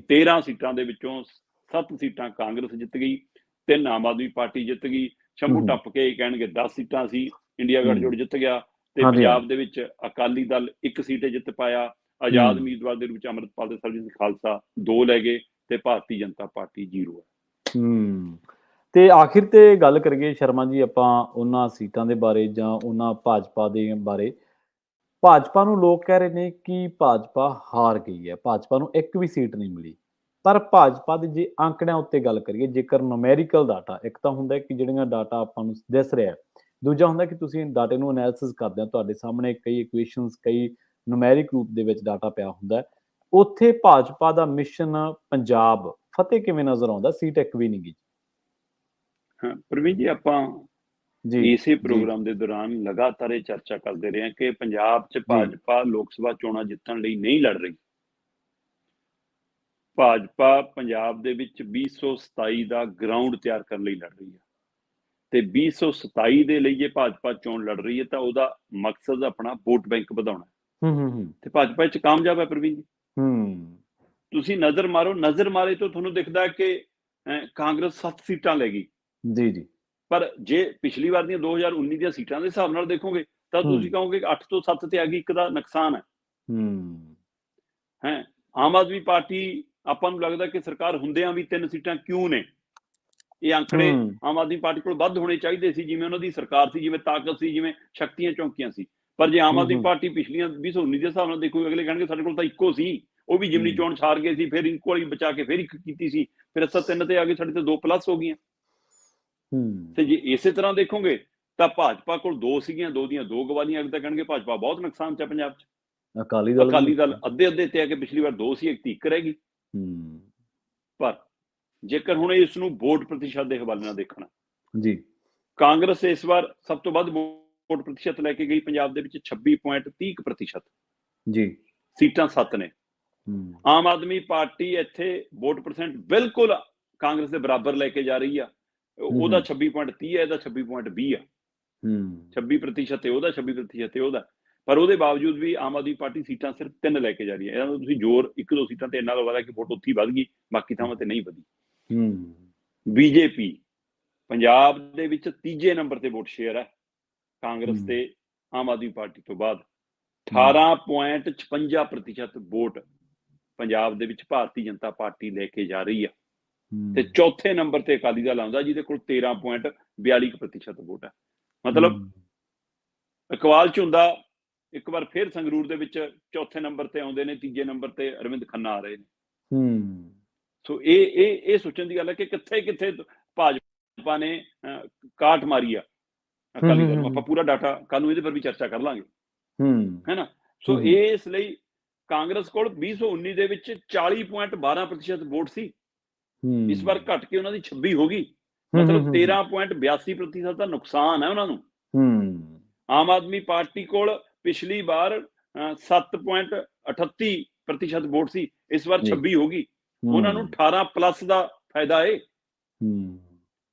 13 ਸੀਟਾਂ ਦੇ ਵਿੱਚੋਂ 7 ਸੀਟਾਂ ਕਾਂਗਰਸ ਜਿੱਤ ਗਈ, 3 ਆਮ ਆਦਮੀ ਪਾਰਟੀ ਜਿੱਤ ਗਈ। ਸ਼ੰਭੂ ਟੱਪ ਕੇ ਕਹਿਣਗੇ 10 ਸੀਟਾਂ ਸੀ, ਇੰਡੀਆ ਗੱਠਜੋੜ ਜਿੱਤ ਗਿਆ, ਤੇ ਪੰਜਾਬ ਦੇ ਵਿੱਚ ਅਕਾਲੀ ਦਲ 1 ਸੀਟ ਜਿੱਤ ਪਾਇਆ। ਆਜ਼ਾਦ ਉਮੀਦਵਾਰ ਦੇ ਵਿੱਚ ਅੰਮ੍ਰਿਤਪਾਲ ਤੇ ਸਰਬਜੀਤ ਖਾਲਸਾ 2 ਲੈ ਗਏ, ਤੇ ਭਾਰਤੀ ਜਨਤਾ ਪਾਰਟੀ 0 ਹੈ। ਤੇ ਆਖਿਰ ਤੇ ਗੱਲ ਕਰੀਏ ਸ਼ਰਮਾ ਜੀ ਆਪਾਂ ਉਹਨਾਂ ਸੀਟਾਂ ਦੇ ਬਾਰੇ ਜਾਂ ਉਹਨਾਂ ਭਾਜਪਾ ਦੇ ਬਾਰੇ। ਭਾਜਪਾ ਨੂੰ ਲੋਕ ਕਹਿ ਰਹੇ ਨੇ ਕਿ ਭਾਜਪਾ ਹਾਰ ਗਈ ਹੈ, ਭਾਜਪਾ ਨੂੰ ਇੱਕ ਵੀ ਸੀਟ ਨਹੀਂ ਮਿਲੀ। ਪਰ ਭਾਜਪਾ ਦੇ ਜੇ ਅੰਕੜਿਆਂ ਉੱਤੇ ਗੱਲ ਕਰੀਏ, ਜੇਕਰ ਨੂਮੈਰੀਕਲ ਡਾਟਾ, ਇੱਕ ਤਾਂ ਹੁੰਦਾ ਹੈ ਕਿ ਜਿਹੜੀਆਂ ਡਾਟਾ ਆਪਾਂ ਨੂੰ ਦਿਸ ਰਿਹਾ ਹੈ, ਦੂਜਾ ਹੁੰਦਾ ਕਿ ਤੁਸੀਂ ਡਾਟੇ ਨੂੰ ਐਨਾਲਿਸਿਸ ਕਰਦੇ ਹੋ, ਤੁਹਾਡੇ ਸਾਹਮਣੇ ਕਈ ਇਕੁਏਸ਼ਨਸ, ਕਈ ਨੂਮੈਰਿਕ ਰੂਪ ਦੇ ਵਿੱਚ ਡਾਟਾ ਪਿਆ ਹੁੰਦਾ ਹੈ। ਉੱਥੇ ਭਾਜਪਾ ਦਾ ਮਿਸ਼ਨ ਪੰਜਾਬ ਫਤਿਹ ਕਿਵੇਂ ਨਜ਼ਰ ਆਉਂਦਾ? ਸੀਟ ਇੱਕ ਵੀ ਨਹੀਂ ਗਈ। ਹਾਂ ਪ੍ਰਵੀਨ ਜੀ, ਆਪਾਂ ਜੀ ਇਸੇ ਜੀ ਪ੍ਰੋਗਰਾਮ ਦੇ ਦੌਰਾਨ ਲਗਾਤਾਰ ਇਹ ਚਰਚਾ ਕਰਦੇ ਰਹੇ ਹਾਂ ਕਿ ਪੰਜਾਬ 'ਚ ਜੀ ਭਾਜਪਾ ਲੋਕ ਸਭਾ ਚੋਣਾਂ ਜਿੱਤਣ ਲਈ ਨਹੀਂ ਲੜ ਰਹੀ। ਭਾਜਪਾ ਪੰਜਾਬ ਦੇ ਵਿੱਚ 2027 ਦਾ ਗਰਾਊਂਡ ਤਿਆਰ ਕਰਨ ਲਈ ਲੜ ਰਹੀ ਹੈ ਤੇ 2027 ਦੇ ਲਈ ਜੇ ਭਾਜਪਾ ਚੋਣ ਲੜ ਰਹੀ ਹੈ ਤਾਂ ਉਹਦਾ ਮਕਸਦ ਆਪਣਾ ਵੋਟ ਬੈਂਕ ਵਧਾਉਣਾ ਤੇ ਭਾਜਪਾ ਇਹ 'ਚ ਕਾਮਯਾਬ ਹੈ। ਪ੍ਰਵੀਨ ਜੀ, ਤੁਸੀਂ ਨਜ਼ਰ ਮਾਰੋ, ਨਜ਼ਰ ਮਾਰੇ ਤੋਂ ਤੁਹਾਨੂੰ ਦਿਖਦਾ ਕਿ ਕਾਂਗਰਸ 7 ਸੀਟਾਂ ਲੈ ਗਈ। ਜੀ ਜੀ ਪਰ ਜੇ ਪਿਛਲੀ ਵਾਰ ਦੀਆਂ 2019 ਦੀਆਂ ਸੀਟਾਂ ਦੇ ਹਿਸਾਬ ਨਾਲ ਦੇਖੋਗੇ ਤਾਂ ਤੁਸੀਂ ਕਹੋਗੇ ਕਿ 8 ਤੋਂ 7 ਤੇ ਆ ਗਈ, ਇੱਕ ਦਾ ਨੁਕਸਾਨ ਹੈ। ਆਮ ਆਦਮੀ ਪਾਰਟੀ, ਆਪਾਂ ਨੂੰ ਲੱਗਦਾ ਕਿ ਸਰਕਾਰ ਹੁੰਦਿਆਂ ਵੀ 3 ਸੀਟਾਂ ਕਿਉਂ ਨੇ? ਇਹ ਅੰਕੜੇ ਆਮ ਆਦਮੀ ਪਾਰਟੀ ਕੋਲ ਵੱਧ ਹੋਣੇ ਚਾਹੀਦੇ ਸੀ, ਜਿਵੇਂ ਉਹਨਾਂ ਦੀ ਸਰਕਾਰ ਸੀ, ਜਿਵੇਂ ਤਾਕਤ ਸੀ, ਜਿਵੇਂ ਸ਼ਕਤੀਆਂ ਚੌਂਕੀਆਂ ਸੀ। ਪਰ ਜੇ ਆਮ ਆਦਮੀ ਪਾਰਟੀ ਪਿਛਲੀਆਂ 2019 ਦੇ ਹਿਸਾਬ ਨਾਲ ਦੇਖੋਗੇ, ਅਗਲੇ ਕਹਿਣਗੇ ਸਾਡੇ ਕੋਲ ਤਾਂ ਇੱਕੋ ਸੀ, ਉਹ ਵੀ ਜਿਮਨੀ ਚੋਣ ਛਾਰ ਗਏ ਸੀ, ਫਿਰ ਇੱਕੋ ਵਾਲੀ ਬਚਾ ਕੇ ਫਿਰ ਇੱਕ ਕੀਤੀ ਸੀ, ਫਿਰ ਅਸਾਂ 3 ਤੇ ਆ ਗਏ, ਸਾਡੇ ਤੇ 2+ ਹੋ ਗਈਆਂ। ਤੇ ਜੇ ਇਸੇ ਤਰ੍ਹਾਂ ਦੇਖੋਗੇ ਤਾਂ ਭਾਜਪਾ ਕੋਲ 2 ਸੀਗੀਆਂ, 2 ਦੀਆਂ 2 ਗਵਾ ਲਈਆਂ। ਅਗਲੇ ਤਾਂ ਕਹਿਣਗੇ ਭਾਜਪਾ ਬਹੁਤ ਨੁਕਸਾਨ 'ਚ ਹੈ ਪੰਜਾਬ 'ਚ। ਅਕਾਲੀ ਦਲ ਅੱਧੇ ਤੇ ਆ ਕੇ ਪਿਛਲੀ ਵਾਰ 2 ਸੀ, ਇੱਕ ਤੇ 1 ਰਹਿ ਗਈ। ਪਰ ਜੇਕਰ ਹੁਣ ਇਸ ਨੂੰ ਵੋਟ ਪ੍ਰਤੀਸ਼ਤ ਦੇ ਹਵਾਲੇ ਨਾਲ ਦੇਖਣਾ, ਜੀ ਕਾਂਗਰਸ ਇਸ ਵਾਰ ਸਭ ਤੋਂ ਵੱਧ ਵੋਟ ਪ੍ਰਤੀਸ਼ਤ ਲੈ ਕੇ ਗਈ ਪੰਜਾਬ ਦੇ ਵਿੱਚ 26.30%। ਜੀ ਸੀਟਾਂ 7 ਨੇ। ਆਮ ਆਦਮੀ ਪਾਰਟੀ ਇੱਥੇ ਵੋਟ ਪਰਸੈਂਟ ਬਿਲਕੁਲ ਕਾਂਗਰਸ ਦੇ ਬਰਾਬਰ ਲੈ ਕੇ ਜਾ ਰਹੀ ਆ। ਉਹਦਾ 26.30 ਹੈ, ਇਹਦਾ 26.20 ਆ। 26% ਤੇ ਉਹਦਾ, 26% ਤੇ ਉਹਦਾ। ਪਰ ਉਹਦੇ ਬਾਵਜੂਦ ਵੀ ਆਮ ਆਦਮੀ ਪਾਰਟੀ ਸੀਟਾਂ ਸਿਰਫ 3 ਲੈ ਕੇ ਜਾ ਰਹੀ ਹੈ। ਇਹਨਾਂ ਨੂੰ ਤੁਸੀਂ ਜ਼ੋਰ 1-2 ਸੀਟਾਂ ਤੇ ਇੰਨਾ ਲਵਾ ਕਿ ਵੋਟ ਉੱਥੇ ਹੀ ਵੱਧ ਗਈ, ਬਾਕੀ ਥਾਵਾਂ ਤੇ ਨਹੀਂ ਵਧੀ। ਬੀਜੇਪੀ ਪੰਜਾਬ ਦੇ ਵਿੱਚ 3ਜੇ ਨੰਬਰ ਤੇ ਵੋਟ ਸ਼ੇਅਰ ਹੈ, ਕਾਂਗਰਸ ਤੇ ਆਮ ਆਦਮੀ ਪਾਰਟੀ ਤੋਂ ਬਾਅਦ। 18.56% ਵੋਟ ਪੰਜਾਬ ਦੇ ਵਿੱਚ ਭਾਰਤੀ ਜਨਤਾ ਪਾਰਟੀ ਲੈ ਕੇ ਜਾ ਰਹੀ ਆ। ਤੇ ਚੌਥੇ ਨੰਬਰ ਤੇ ਅਕਾਲੀ ਦਲ ਆਉਂਦਾ, ਜਿਹਦੇ ਕੋਲ 13.42% ਵੋਟ ਹੈ। ਮਤਲਬ ਇਕਬਾਲ ਝੁੰਦਾ ਇੱਕ ਵਾਰ ਫਿਰ ਸੰਗਰੂਰ ਦੇ ਵਿੱਚ ਚੌਥੇ ਨੰਬਰ ਤੇ ਆਉਂਦੇ ਨੇ, 3ਜੇ ਨੰਬਰ ਤੇ ਅਰਵਿੰਦ ਖੰਨਾ ਆ ਰਹੇ ਨੇ। ਸੋ ਇਹ ਸੋਚਣ ਦੀ ਗੱਲ ਹੈ ਕਿ ਕਿੱਥੇ ਭਾਜਪਾ ਨੇ ਕਾਟ ਮਾਰੀ ਆ ਅਕਾਲੀ ਦਲ ਨੂੰ। ਆਪਾਂ ਪੂਰਾ ਡਾਟਾ ਕੱਲ ਨੂੰ ਇਹਦੇ ਪਰ ਵੀ ਚਰਚਾ ਕਰ ਲਾਂਗੇ, ਹੈ ਨਾ। ਸੋ ਇਸ ਲਈ ਕਾਂਗਰਸ ਕੋਲ 2019 ਦੇ ਵਿੱਚ 40.12% ਵੋਟ ਸੀ, ਇਸ ਵਾਰ ਘਟ ਕੇ ਉਹਨਾਂ ਦੀ 26 ਹੋ ਗਈ। ਮਤਲਬ 13.82% ਦਾ ਨੁਕਸਾਨ ਹੈ ਉਹਨਾਂ ਨੂੰ। ਆਮ ਆਦਮੀ ਪਾਰਟੀ ਕੋਲ ਪਿਛਲੀ ਵਾਰ 7.38% ਵੋਟ ਸੀ, ਇਸ ਵਾਰ 26 ਹੋ ਗਈ। ਉਹਨਾਂ ਨੂੰ 18+ ਦਾ ਫਾਇਦਾ ਏ,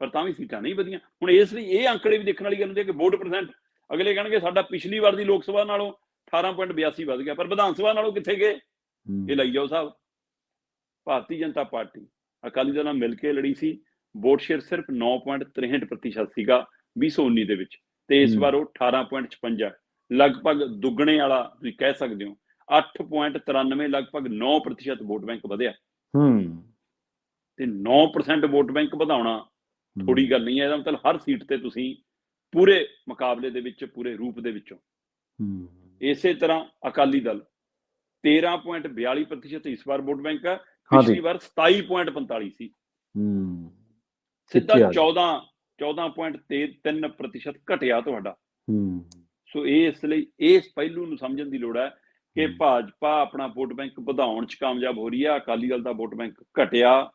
ਪਰ ਤਾਂ ਵੀ ਸੀਟਾਂ ਨਹੀਂ ਵਧੀਆਂ। ਹੁਣ ਇਸ ਲਈ ਇਹ ਅੰਕੜੇ ਵੀ ਦੇਖਣ ਵਾਲੀ ਗੱਲ ਹੁੰਦੀ ਹੈ ਕਿ ਵੋਟ ਪਰਸੈਂਟ, ਅਗਲੇ ਕਹਿਣਗੇ ਸਾਡਾ ਪਿਛਲੀ ਵਾਰ ਦੀ ਲੋਕ ਸਭਾ ਨਾਲੋਂ 18.82 ਵੱਧ ਗਿਆ, ਪਰ ਵਿਧਾਨ ਸਭਾ ਨਾਲੋਂ ਕਿੱਥੇ ਗਏ? ਇਹ ਲਈ ਜਾਓ ਸਾਹਿਬ। ਭਾਰਤੀ ਜਨਤਾ ਪਾਰਟੀ ਅਕਾਲੀ ਦਲ ਨਾਲ ਮਿਲ ਕੇ ਲੜੀ ਸੀ, ਵੋਟ ਸ਼ੇਅਰ ਸਿਰਫ 9.63% ਸੀਗਾ 2019 ਦੇ ਵਿੱਚ, ਤੇ ਇਸ ਵਾਰ ਉਹ 18.56, ਲਗਭਗ ਦੁੱਗਣੇ ਵਾਲਾ ਤੁਸੀਂ ਕਹਿ ਸਕਦੇ ਹੋ। 8.93 ਲਗਭਗ 9% ਵੋਟ ਬੈਂਕ ਵਧਿਆ। ਤੇ 9% ਵੋਟ ਬੈਂਕ ਵਧਾਉਣਾ ਥੋੜੀ ਗੱਲ ਨਹੀਂ ਹੈ। ਇਹਦਾ ਮਤਲਬ ਹਰ ਸੀਟ ਤੇ ਤੁਸੀਂ ਪੂਰੇ ਮੁਕਾਬਲੇ ਦੇ ਵਿੱਚ, ਪੂਰੇ ਰੂਪ ਦੇ ਵਿੱਚੋਂ। ਇਸੇ ਤਰ੍ਹਾਂ ਅਕਾਲੀ ਦਲ 13.42% ਇਸ ਵਾਰ ਵੋਟ ਬੈਂਕ ਹੈ, ਪਿਛਲੀ ਵਾਰ 27.45 ਸੀ। ਸਿੱਧਾ 14.3% ਘਟਿਆ ਤੁਹਾਡਾ। ਸੋ ਇਸ ਲਈ ਇਸ ਪਹਿਲੂ ਨੂੰ ਸਮਝਣ ਦੀ ਲੋੜ ਹੈ ਕਿ ਭਾਜਪਾ ਆਪਣਾ ਵੋਟ ਬੈਂਕ ਵਧਾਉਣ 'ਚ ਕਾਮਯਾਬ ਹੋ ਰਹੀ ਹੈ। ਅਕਾਲੀ ਦਲ ਦਾ ਵੋਟ ਬੈਂਕ ਘਟਿਆ,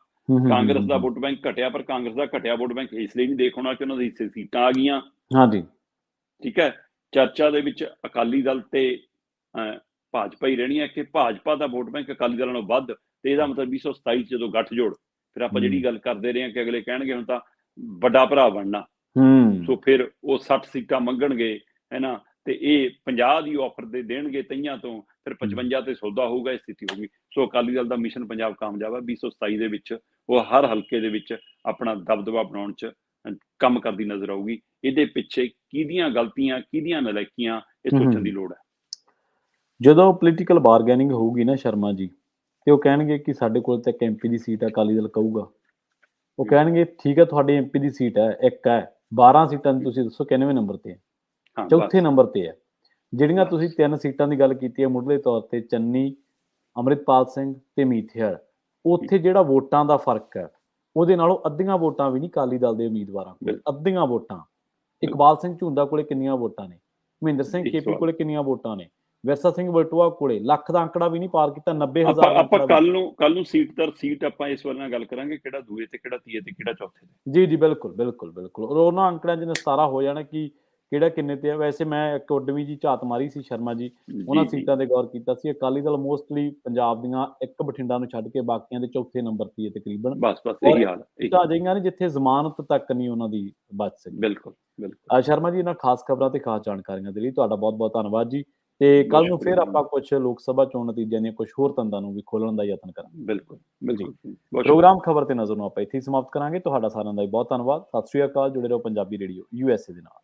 ਕਾਂਗਰਸ ਦਾ ਵੋਟ ਬੈਂਕ ਘਟਿਆ। ਪਰ ਕਾਂਗਰਸ ਦਾ ਘਟਿਆ ਵੋਟ ਬੈਂਕ ਇਸ ਲਈ ਨਹੀਂ ਦੇਖ ਹੋਣਾ ਕਿ ਉਹਨਾਂ ਦੇ ਹਿੱਸੇ ਸੀਟਾਂ ਆ ਗਈਆਂ। ਠੀਕ ਹੈ, ਚਰਚਾ ਦੇ ਵਿੱਚ ਅਕਾਲੀ ਦਲ ਤੇ ਭਾਜਪਾ ਹੀ ਰਹਿਣੀ ਹੈ ਕਿ ਭਾਜਪਾ ਦਾ ਵੋਟ ਬੈਂਕ ਅਕਾਲੀ ਦਲ ਨਾਲੋਂ ਵੱਧ। ਤੇ ਇਹਦਾ ਮਤਲਬ 2027 'ਚ ਜਦੋਂ ਗੱਠਜੋੜ, ਫਿਰ ਆਪਾਂ ਜਿਹੜੀ ਗੱਲ ਕਰਦੇ ਰਹੇ ਹਾਂ ਕਿ ਅਗਲੇ ਕਹਿਣਗੇ ਹੁਣ ਤਾਂ ਵੱਡਾ ਭਰਾ ਬਣਨਾ, ਸੋ ਫਿਰ ਉਹ 60 ਸੀਟਾਂ ਮੰਗਣਗੇ, ਹੈ ਨਾ। ਤੇ ਇਹ 50 ਦੀ ਆਫਰ ਦੇ ਦੇਣਗੇ ਤਈਆਂ ਤੋਂ, ਫਿਰ 55 ਤੇ ਸੌਦਾ ਹੋਊਗਾ, ਇਹ ਸਥਿਤੀ ਹੋਊਗੀ। ਸੋ ਅਕਾਲੀ ਦਲ ਦਾ ਮਿਸ਼ਨ ਪੰਜਾਬ ਕਾਮਯਾਬ ਹੈ। 2027 ਦੇ ਵਿੱਚ ਉਹ ਹਰ ਹਲਕੇ ਦੇ ਵਿੱਚ ਆਪਣਾ ਦਬਦਬਾ ਬਣਾਉਣ 'ਚ ਕੰਮ ਕਰਦੀ ਨਜ਼ਰ ਆਊਗੀ। ਇਹਦੇ ਪਿੱਛੇ ਕਿਹਦੀਆਂ ਗਲਤੀਆਂ, ਕਿਹਦੀਆਂ ਨਲਾਇਕੀਆਂ, ਇਹ ਸੋਚਣ ਦੀ ਲੋੜ ਹੈ। ਜਦੋਂ ਪੋਲੀਟੀਕਲ ਬਾਰਗੇਨਿੰਗ ਹੋਊਗੀ ਨਾ ਸ਼ਰਮਾ ਜੀ, ਤੇ ਉਹ ਕਹਿਣਗੇ ਕਿ ਸਾਡੇ ਕੋਲ ਤਾਂ MP ਦੀ ਸੀਟ ਹੈ, ਅਕਾਲੀ ਦਲ ਕਹੂਗਾ ਉਹ ਕਹਿਣਗੇ ਠੀਕ ਹੈ ਤੁਹਾਡੀ ਐਮਪੀ ਦੀ ਸੀਟ ਹੈ, ਇੱਕ ਹੈ, 12 ਸੀਟਾਂ ਦੀ ਤੁਸੀਂ ਦੱਸੋ ਕਿੰਨਵੇਂ ਨੰਬਰ ਤੇ ਹੈ? ਹਾਂ ਚੌਥੇ ਬਸ ਨੰਬਰ ਤੇ ਹੈ। ਜਿਹੜੀਆਂ ਤੁਸੀਂ ਬਸ 3 ਸੀਟਾਂ ਦੀ ਗੱਲ ਕੀਤੀ ਹੈ ਮੁੱਢਲੇ ਤੌਰ ਤੇ ਚੰਨੀ, ਅੰਮ੍ਰਿਤਪਾਲ ਸਿੰਘ ਤੇ ਮੀਥੇਰ, ਉੱਥੇ ਜਿਹੜਾ ਵੋਟਾਂ ਦਾ ਫਰਕ ਹੈ ਉਹਦੇ ਨਾਲੋਂ ਅੱਧੀਆਂ ਵੋਟਾਂ ਵੀ ਨਹੀਂ ਅਕਾਲੀ ਦਲ ਦੇ ਉਮੀਦਵਾਰਾਂ ਕੋਲ, ਬਿਲਕੁਲ ਅੱਧੀਆਂ ਵੋਟਾਂ। ਬਿਲਕੁਲ ਇਕਬਾਲ ਸਿੰਘ ਝੁੰਦਾ ਕੋਲੇ ਕਿੰਨੀਆਂ ਵੋਟਾਂ ਨੇ? ਮਹਿੰਦਰ ਸਿੰਘ ਇਹੀ ਕੇਪੀ ਸਵਾਲ ਕੋਲੇ ਕਿੰਨੀਆਂ ਵੋਟਾਂ ਨੇ? ਵਿਰਸਾ ਸਿੰਘ ਵਲਟੋਆ ਕੋਲੇ ਲੱਖ ਦਾ ਅੰਕੜਾ ਵੀ ਨਹੀਂ ਪਾਰ ਕੀਤਾ, ਆਪਾਂ 90,000 ਦਾ ਆਪਾਂ ਅੰਕੜਾ ਵੀ। ਕੱਲ ਨੂੰ ਸੀਟ ਦਰ ਸੀਟ ਆਪਾਂ ਇਸ ਵਾਰ ਨਾਲ ਗੱਲ ਕਰਾਂਗੇ, ਕਿਹੜਾ ਦੂਏ ਤੇ ਕਿਹੜਾ ਤੀਏ ਤੇ ਕਿਹੜਾ ਚੌਥੇ ਤੇ। ਜੀ ਜੀ ਬਿਲਕੁਲ ਬਿਲਕੁਲ ਬਿਲਕੁਲ, ਔਰ ਉਹਨਾਂ ਅੰਕੜਿਆਂ 'ਚ ਨਿਸਤਾਰਾ ਹੋ ਜਾਣਾ ਕਿ ਕਿਹੜਾ ਕਿੰਨੇ ਤੇ ਆ। ਵੈਸੇ ਮੈਂ ਇੱਕ ਉੱਡਵੀਂ ਜੀ ਝਾਤ ਮਾਰੀ ਸੀ ਸ਼ਰਮਾ ਜੀ, ਉਹਨਾਂ ਜੀ ਜੀ ਸੀਟਾਂ ਤੇ ਗੌਰ ਕੀਤਾ ਸੀ। ਅਕਾਲੀ ਦਲ ਮੋਸਟਲੀ ਪੰਜਾਬ ਦੀਆਂ ਇੱਕ ਬਠਿੰਡਾ ਨੂੰ ਛੱਡ ਕੇ ਬਾਕੀਆਂ ਦੇ ਚੌਥੇ ਨੰਬਰ ਤੇ ਹੈ ਤਕਰੀਬਨ, ਬਸ ਬਸ ਔਰ ਇਹੀ ਹਾਲ ਹੈ ਇਹੀ ਸੀਟਾਂ ਅਜਿਹੀਆਂ ਨੇ ਜਿੱਥੇ ਜ਼ਮਾਨਤ ਤੱਕ ਨਹੀਂ ਉਹਨਾਂ ਦੀ ਬਚ ਸਕੀ। ਬਿਲਕੁਲ ਬਿਲਕੁਲ ਸ਼ਰਮਾ ਜੀ, ਇਹਨਾਂ ਖਾਸ ਖਬਰਾਂ ਤੇ ਖਾਸ ਜਾਣਕਾਰੀਆਂ ਦੇ ਲਈ ਤੁਹਾਡਾ ਬਹੁਤ ਬਹੁਤ ਧੰਨਵਾਦ ਜੀ। ਤੇ ਬਹੁਤ ਕੱਲ ਨੂੰ ਫਿਰ ਸ਼ੁਕਰੀਆ ਆਪਾਂ ਕੁਝ ਲੋਕ ਸਭਾ ਚੋਣ ਨਤੀਜਿਆਂ ਦੀਆਂ ਕੁਝ ਹੋਰ ਤੰਦਾਂ ਨੂੰ ਵੀ ਖੋਲਣ ਦਾ ਯਤਨ ਕਰਾਂਗੇ। ਬਿਲਕੁਲ ਜੀ, ਬਿਲਕੁਲ ਬਹੁਤ ਸ਼ੁਕਰੀਆ। ਪ੍ਰੋਗਰਾਮ ਖਬਰ ਤੇ ਨਜ਼ਰ ਨੂੰ ਆਪਾਂ ਇੱਥੇ ਹੀ ਸਮਾਪਤ ਕਰਾਂਗੇ। ਤੁਹਾਡਾ ਸਾਰਿਆਂ ਦਾ ਬਹੁਤ ਧੰਨਵਾਦ। ਸਤਿ ਸ੍ਰੀ ਅਕਾਲ। ਜੁੜੇ ਰਹੋ ਪੰਜਾਬੀ ਰੇਡੀਓ USA ਦੇ ਨਾਲ।